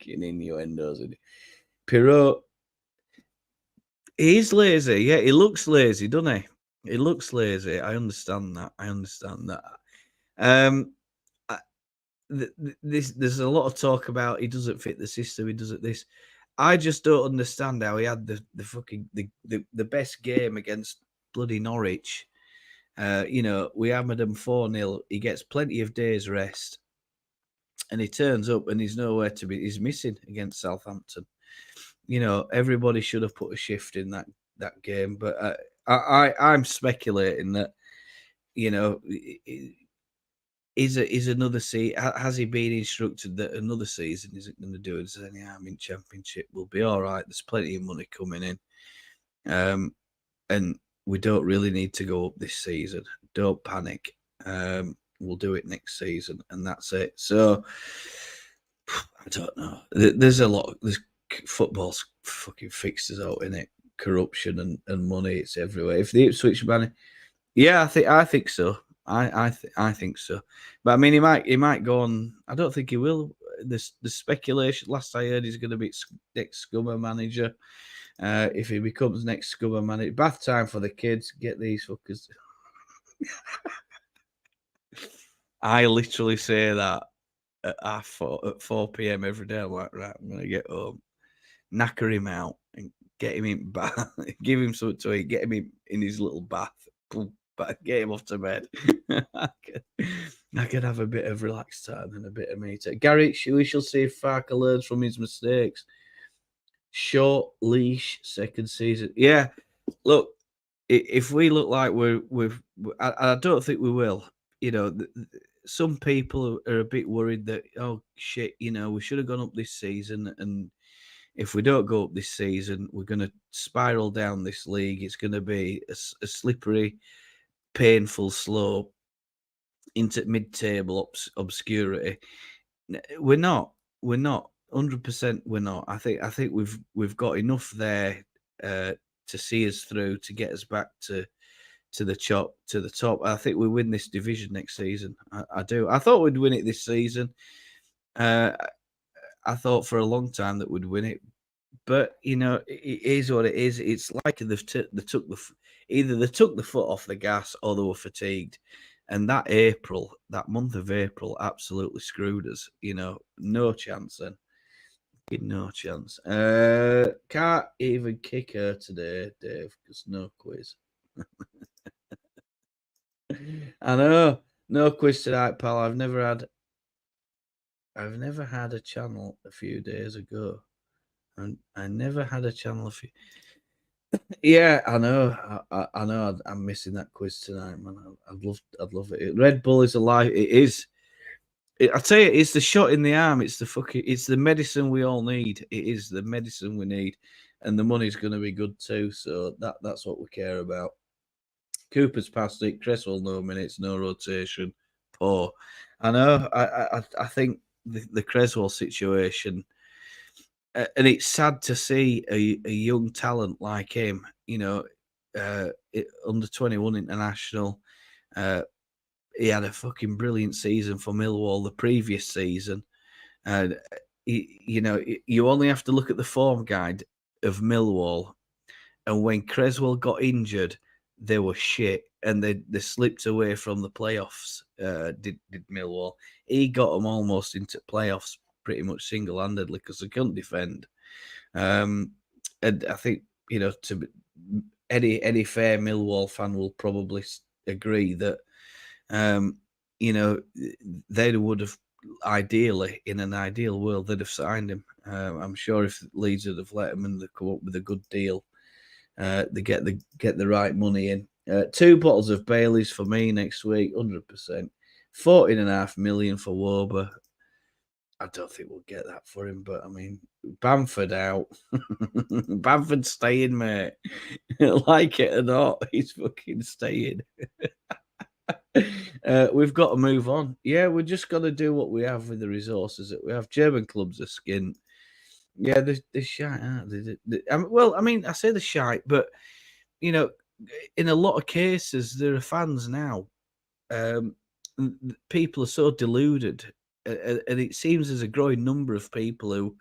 innuendos. Pirot, he's lazy. Yeah, he looks lazy, doesn't he? It looks lazy. I understand that. Um, I, there's a lot of talk about he doesn't fit the system. He doesn't this. I just don't understand how he had the fucking the best game against bloody Norwich. We hammered him 4-0. He gets plenty of days rest, and he turns up and he's nowhere to be. He's missing against Southampton. Everybody should have put a shift in that game, but I'm speculating that is another season. Has he been instructed that another season isn't going to do us any harm in Championship? We'll be all right. There's plenty of money coming in, and we don't really need to go up this season. Don't panic. We'll do it next season, and that's it. So I don't know. There's a lot. There's football's fucking fixed out in it. Corruption and money. It's everywhere. If the Ipswich banner, yeah, I think so. I think so. But I mean, he might go on. I don't think he will. The speculation last I heard he's going to be next Scummer manager. If he becomes next Scummer manager, bath time for the kids. Get these fuckers. I literally say that at 4 p.m. every day. I'm like, right, I'm going to get home, knacker him out, and get him in bath, give him something to eat, get him in his little bath, get him off to bed. I could have a bit of relaxed time and a bit of me time. Gary, we shall see if Farker learns from his mistakes. Short leash, second season. Yeah, look, if we look like I don't think we will. Some people are a bit worried that, oh shit, we should have gone up this season, and if we don't go up this season, we're going to spiral down this league. It's going to be a slippery, painful slope into mid-table obscurity. We're not. 100%. We're not. I think we've got enough there to see us through, to get us back to the top. I think we win this division next season. I do. I thought we'd win it this season. I thought for a long time that we'd win it, but it is what it is. It's like they took the foot off the gas, or they were fatigued. And that month of April, absolutely screwed us. No chance then. No chance. Can't even kick her today, Dave, because no quiz. I know. No quiz tonight, pal. I've never had a channel a few days ago. And I never had a channel a few. Yeah, I know. I know. I'm missing that quiz tonight, man. I'd love it. Red Bull is alive. It is. I tell you, it's the shot in the arm. It's the medicine we all need. It is the medicine we need, and the money's going to be good too. So that's what we care about. Cooper's passed it. Cresswell, no minutes, no rotation. Poor. I know. I think the Cresswell situation, and it's sad to see a young talent like him. Under 21 international. He had a fucking brilliant season for Millwall the previous season. And, you only have to look at the form guide of Millwall. And when Cresswell got injured, they were shit. And they slipped away from the playoffs, did Millwall. He got them almost into playoffs pretty much single-handedly because they couldn't defend. And I think, to any fair Millwall fan will probably agree that they would have ideally, in an ideal world, they'd have signed him. I'm sure if Leeds would have let him and they come up with a good deal, they get the right money in. 2 bottles of Bailey's for me next week, 100%. 14.5 million for Wober. I don't think we'll get that for him, but I mean, Bamford out. Bamford staying, mate. Like it or not, he's fucking staying. We've got to move on. Yeah, we're just got to do what we have with the resources that we have. German clubs are skint. Yeah, they're shite, aren't they? Well, I mean, I say they're shite, but, in a lot of cases, there are fans now. People are so deluded. And it seems there's a growing number of people who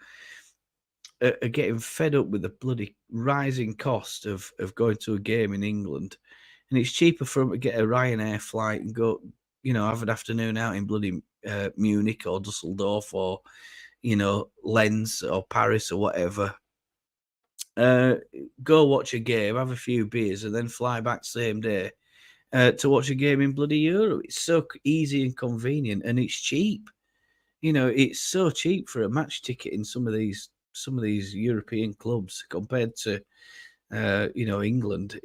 are getting fed up with the bloody rising cost of going to a game in England. and it's cheaper for them to get a Ryanair flight and go, have an afternoon out in bloody Munich or Dusseldorf or, Lens or Paris or whatever. Go watch a game, have a few beers, and then fly back same day to watch a game in bloody Europe. It's so easy and convenient, and it's cheap. It's so cheap for a match ticket in some of these European clubs compared to England.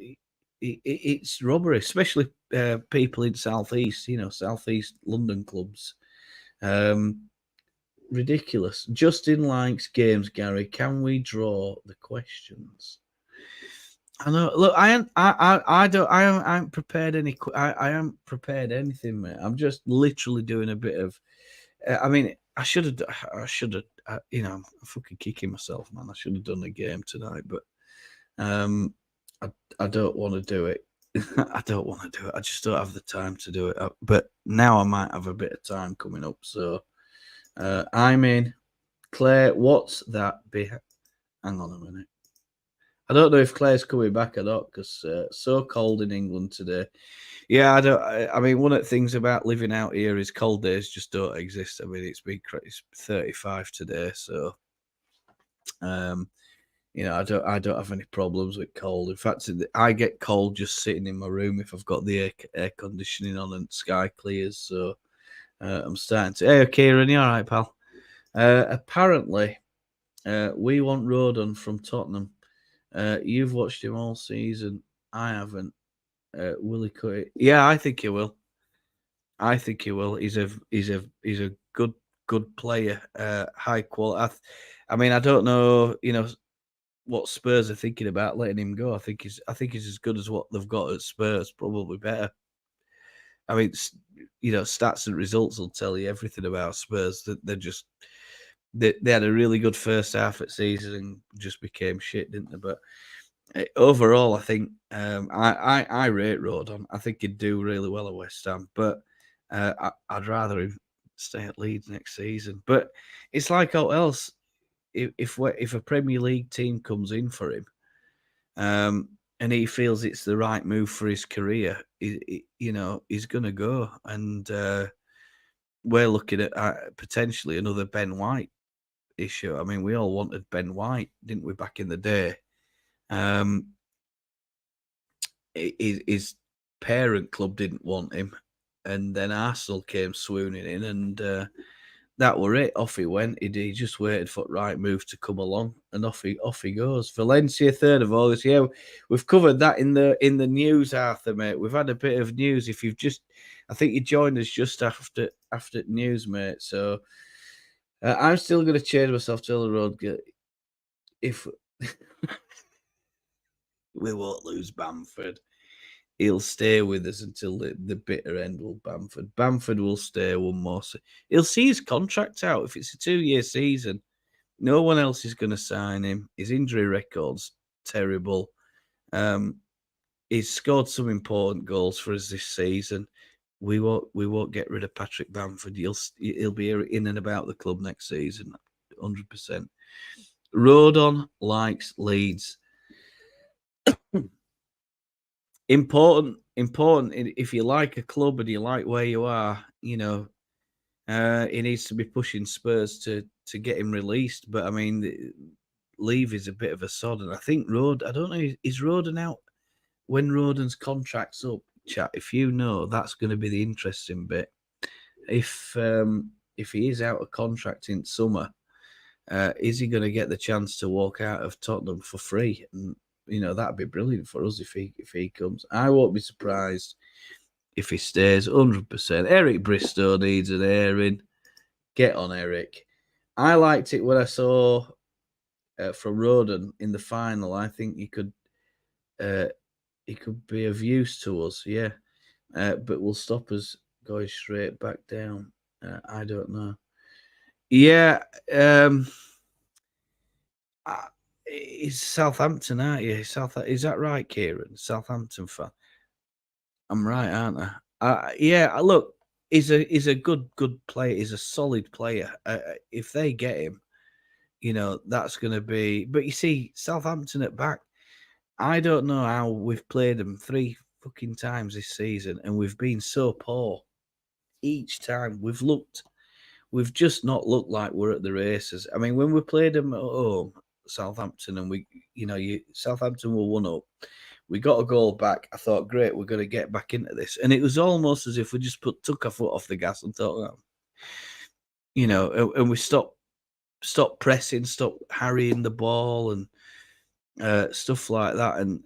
It's robbery, especially people in southeast London clubs. Ridiculous. Justin likes games, Gary. Can we draw the questions? I know. Look, I haven't prepared any. I haven't prepared anything, mate. I'm just literally doing a bit of. I mean, I should have. I'm fucking kicking myself, man. I should have done a game tonight, but I don't want to do it. I don't want to do it. I just don't have the time to do it. But now I might have a bit of time coming up. So I'm in. Claire, what's that? Hang on a minute. I don't know if Claire's coming back or not because so cold in England today. Yeah, I mean, one of the things about living out here is cold days just don't exist. I mean, it's 35 today, so I don't have any problems with cold. In fact, I get cold just sitting in my room if I've got the air conditioning on and sky clears. So I'm starting to. Hey, Kieran, you all right, pal? Apparently, we want Rodon from Tottenham. You've watched him all season. I haven't. Will he cut it? Yeah, I think he will. I think he will. He's a good player. High quality. I mean, I don't know. What Spurs are thinking about letting him go. I think he's as good as what they've got at Spurs. Probably better. I mean, stats and results will tell you everything about Spurs. That they had a really good first half of season and just became shit, didn't they? But overall, I think I rate Rodon. I think he'd do really well at West Ham, but I'd rather him stay at Leeds next season. But it's like all else. If a Premier League team comes in for him, and he feels it's the right move for his career, he's going to go. And we're looking at potentially another Ben White issue. I mean, we all wanted Ben White, didn't we, back in the day? His parent club didn't want him, and then Arsenal came swooning in, and that were it. Off he went. He just waited for the right move to come along, and off he goes. Valencia, 3rd of August. Yeah, we've covered that in the news, Arthur, mate. We've had a bit of news. If you've I think you joined us just after news, mate. So I'm still going to change myself to the road. If we won't lose Bamford, he'll stay with us until the bitter end. Will Bamford? Bamford will stay one more. He'll see his contract out. If it's a 2-year season, no one else is going to sign him. His injury record's terrible. He's scored some important goals for us this season. We won't get rid of Patrick Bamford. He'll be in and about the club next season, 100%. Rodon likes Leeds. Important. If you like a club and you like where you are, he needs to be pushing Spurs to get him released. But I mean, leave is a bit of a sod, and I think I don't know, is Rodon out when Rodon's contract's up? Chat, if you know, that's going to be the interesting bit. If he is out of contract in summer, is he going to get the chance to walk out of Tottenham for free? And that'd be brilliant for us if he comes. I won't be surprised if he stays 100%. Eric Bristow needs an airing. Get on, Eric. I liked it when I saw from Rodon in the final. I think he could be of use to us, yeah. But will stop us going straight back down. I don't know. Yeah, it's Southampton, aren't you? Is that right, Kieran? Southampton fan. I'm right, aren't I? Yeah. Look, he's a good player. He's a solid player. If they get him, that's going to be. But you see, Southampton at back. I don't know how we've played them 3 fucking times this season, and we've been so poor each time. We've just not looked like we're at the races. I mean, when we played them at home, Southampton, and Southampton were 1-up. We got a goal back. I thought, great, we're going to get back into this, and it was almost as if we just took our foot off the gas and thought, and we stopped pressing, stopped harrying the ball, and stuff like that. And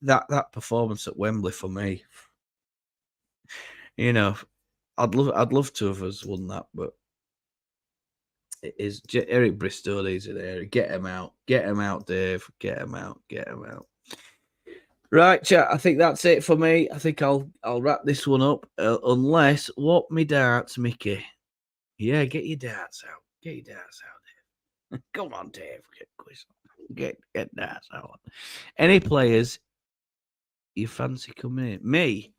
that performance at Wembley for me, I'd love to have us won that, but it is Eric Bristow. There. Get him out, Dave. Get him out. Right, chat. I think that's it for me. I think I'll wrap this one up. Unless what me darts, Mickey. Yeah, get your darts out. Dave. Come on, Dave. Get darts out. Any players you fancy coming in? Me.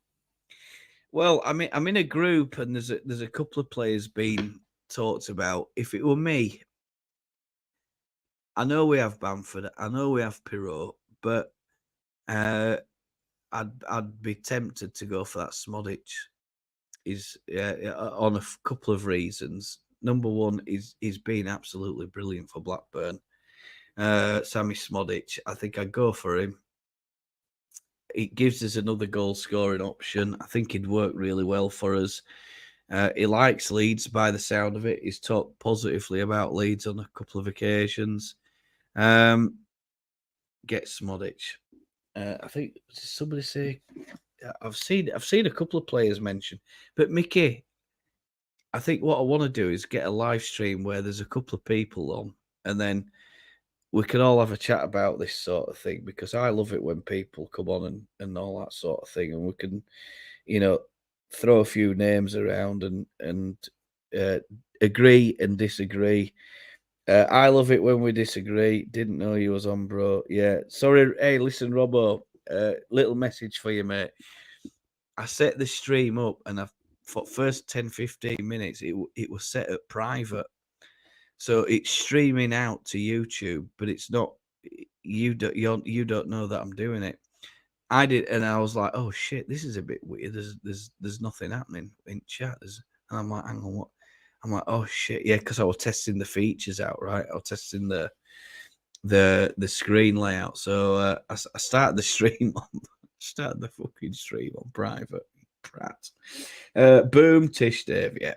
Well, I'm in a group, and there's a couple of players being talked about. If it were me, I know we have Bamford, I know we have Pirot, but I'd be tempted to go for that Smodic. Is on a couple of reasons. Number one is he's been absolutely brilliant for Blackburn. Sammy Smodic, I think I'd go for him. It gives us another goal scoring option. I think he'd work really well for us. He likes Leeds by the sound of it. He's talked positively about Leeds on a couple of occasions. Get Smodic. I think somebody say I've seen a couple of players mention, but Mickey, I think what I want to do is get a live stream where there's a couple of people on, and then we can all have a chat about this sort of thing, because I love it when people come on and all that sort of thing, and we can, throw a few names around and agree and disagree. I love it when we disagree. Didn't know you was on, bro. Yeah, sorry. Hey, listen, Robbo, little message for you, mate. I set the stream up, and for first 10-15 minutes, it was set at private. So it's streaming out to YouTube, but it's not. You don't know that I'm doing it. I did, and I was like, "Oh shit, this is a bit weird. There's nothing happening in chat." And I'm like, "Hang on, what?" I'm like, "Oh shit, yeah," because I was testing the features out, right? I was testing the screen layout. So I started the stream on, started the fucking stream on private. Prat. Boom, Tish Dave, yeah,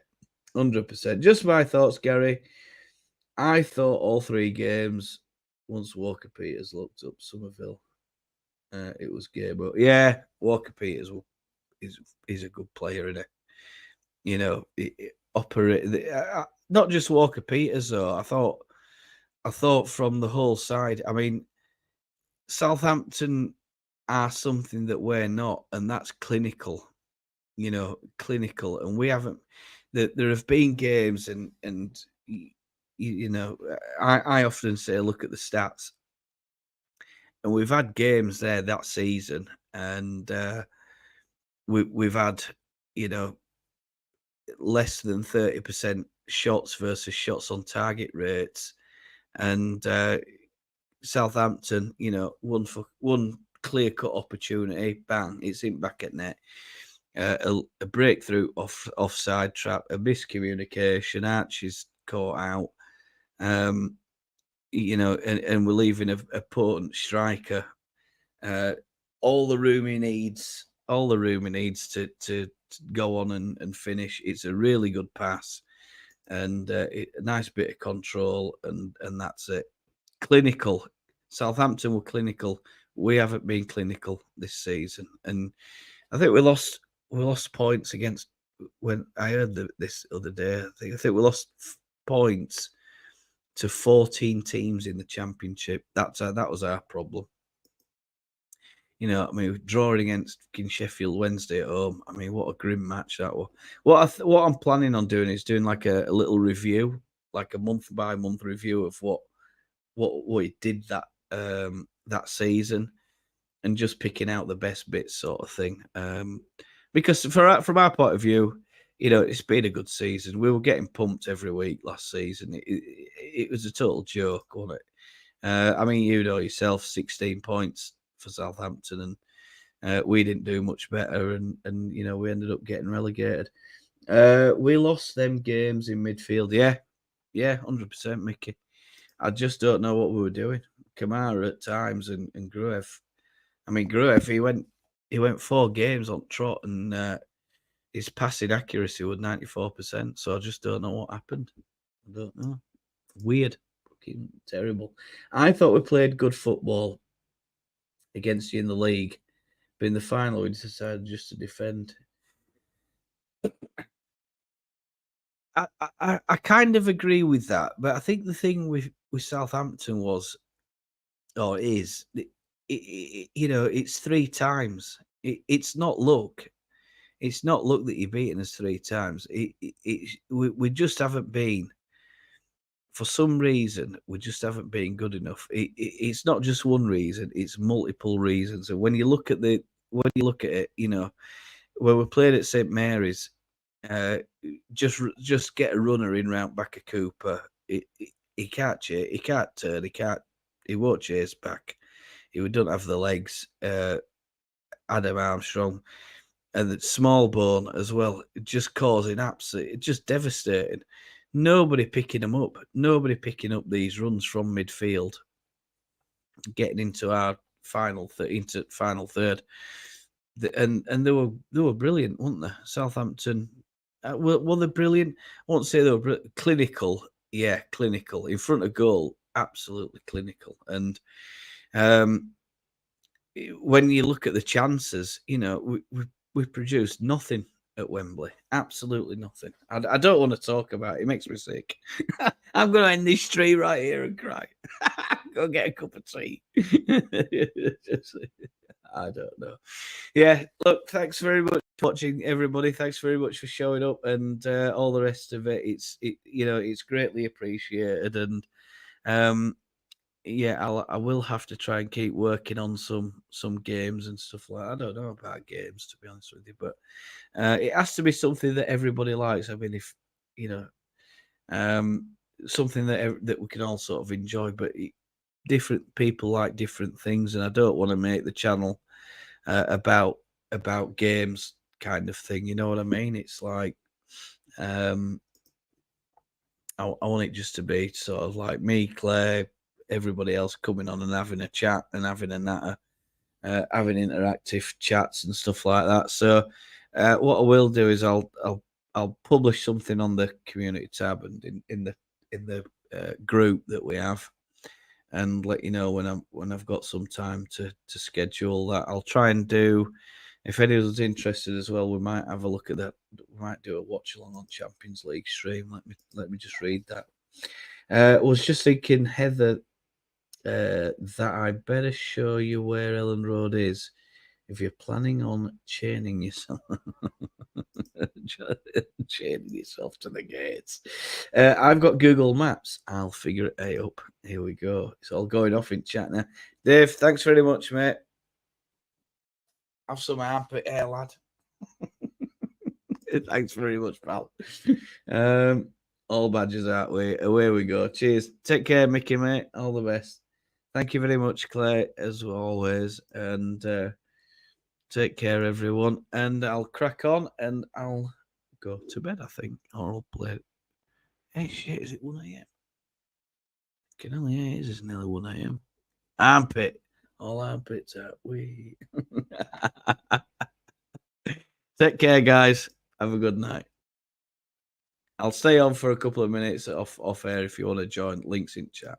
100%. Just my thoughts, Gary. I thought all three games, once Walker Peters looked up Somerville, it was game. But yeah, Walker Peters is a good player, isn't it? Operate not just Walker Peters though. I thought from the whole side. I mean, Southampton are something that we're not, and that's clinical. Clinical, and we haven't. There have been games, and I often say, look at the stats, and we've had games there that season, and we've had, less than 30% shots versus shots on target rates, and Southampton, one clear cut opportunity, bang, it's in back at net. A breakthrough offside trap, a miscommunication, Archie's caught out. And we're leaving a potent striker. All the room he needs to go on and finish. It's a really good pass, and a nice bit of control, and that's it. Clinical. Southampton were clinical. We haven't been clinical this season, and I think we lost points against. When I heard this other day, I think we lost points to 14 teams in the Championship. That was our problem. I mean, drawing against Sheffield Wednesday at home. I mean, what a grim match that was. What I'm planning on doing is doing like a little review, like a month by month review of what he did that season, and just picking out the best bits, sort of thing. Because from our point of view, it's been a good season. We were getting pumped every week last season. It was a total joke, wasn't it? I mean, yourself, 16 points for Southampton, and We didn't do much better, and we ended up getting relegated. We lost them games in midfield. Yeah, 100%, Mickey. I just don't know what we were doing. Kamara at times and Gruev. I mean, Gruev, he went 4 games on trot, and his passing accuracy was 94%. So I just don't know what happened. I don't know. Weird. Fucking terrible. I thought we played good football against you in the league, but in the final we decided just to defend. I kind of agree with that, but I think the thing with Southampton was, or is, it's 3 times. It's not luck. It's not luck that you're beating us 3 times. We just haven't been. For some reason, we just haven't been good enough. It's not just one reason; it's multiple reasons. And when you look at it, when we played at St Mary's, just get a runner in round back of Cooper. He can't chase, he can't turn, he won't chase back. He don't have the legs. Adam Armstrong and the small bone as well, just causing absolute, just devastating. Nobody picking them up. Nobody picking up these runs from midfield, getting into our final third. And they were brilliant, weren't they? Southampton, well, they're brilliant. I won't say they were clinical. Yeah, clinical in front of goal, absolutely clinical. And when you look at the chances, we produced nothing at Wembley. Absolutely nothing. I don't want to talk about it. It makes me sick. I'm going to end this tree right here and cry. Go get a cup of tea. I don't know. Yeah, look, thanks very much for watching, everybody. Thanks very much for showing up and all the rest of it. It's greatly appreciated. And yeah, I will have to try and keep working on some games and stuff like that. I don't know about games, to be honest with you, but it has to be something that everybody likes. I mean, if something that we can all sort of enjoy, but different people like different things, and I don't want to make the channel about games kind of thing. You know what I mean? It's like I want it just to be sort of like me, Claire, everybody else coming on and having a chat and having a natter, having interactive chats and stuff like that. So what I will do is I'll publish something on the community tab and in the group that we have, and let you know when I've got some time to schedule that. I'll try and do. If anyone's interested as well, we might have a look at that. We might do a watch along on Champions League stream. Let me just read that. I was just thinking, Heather, that I better show you where Ellen Road is if you're planning on chaining yourself. Chaining yourself to the gates. I've got Google Maps. I'll figure it up. Here we go. It's all going off in chat now. Dave, thanks very much, mate. Have some armpit hair, lad. Thanks very much, pal. All badges out. Away we go. Cheers. Take care, Mickey, mate. All the best. Thank you very much, Claire, as always. And take care, everyone. And I'll crack on and I'll go to bed, I think. Or I'll play. Hey, shit, is it 1 a.m.? Can only it is nearly 1 a.m. Armpit. All armpits out. We. Take care, guys. Have a good night. I'll stay on for a couple of minutes off air if you want to join. Links in chat.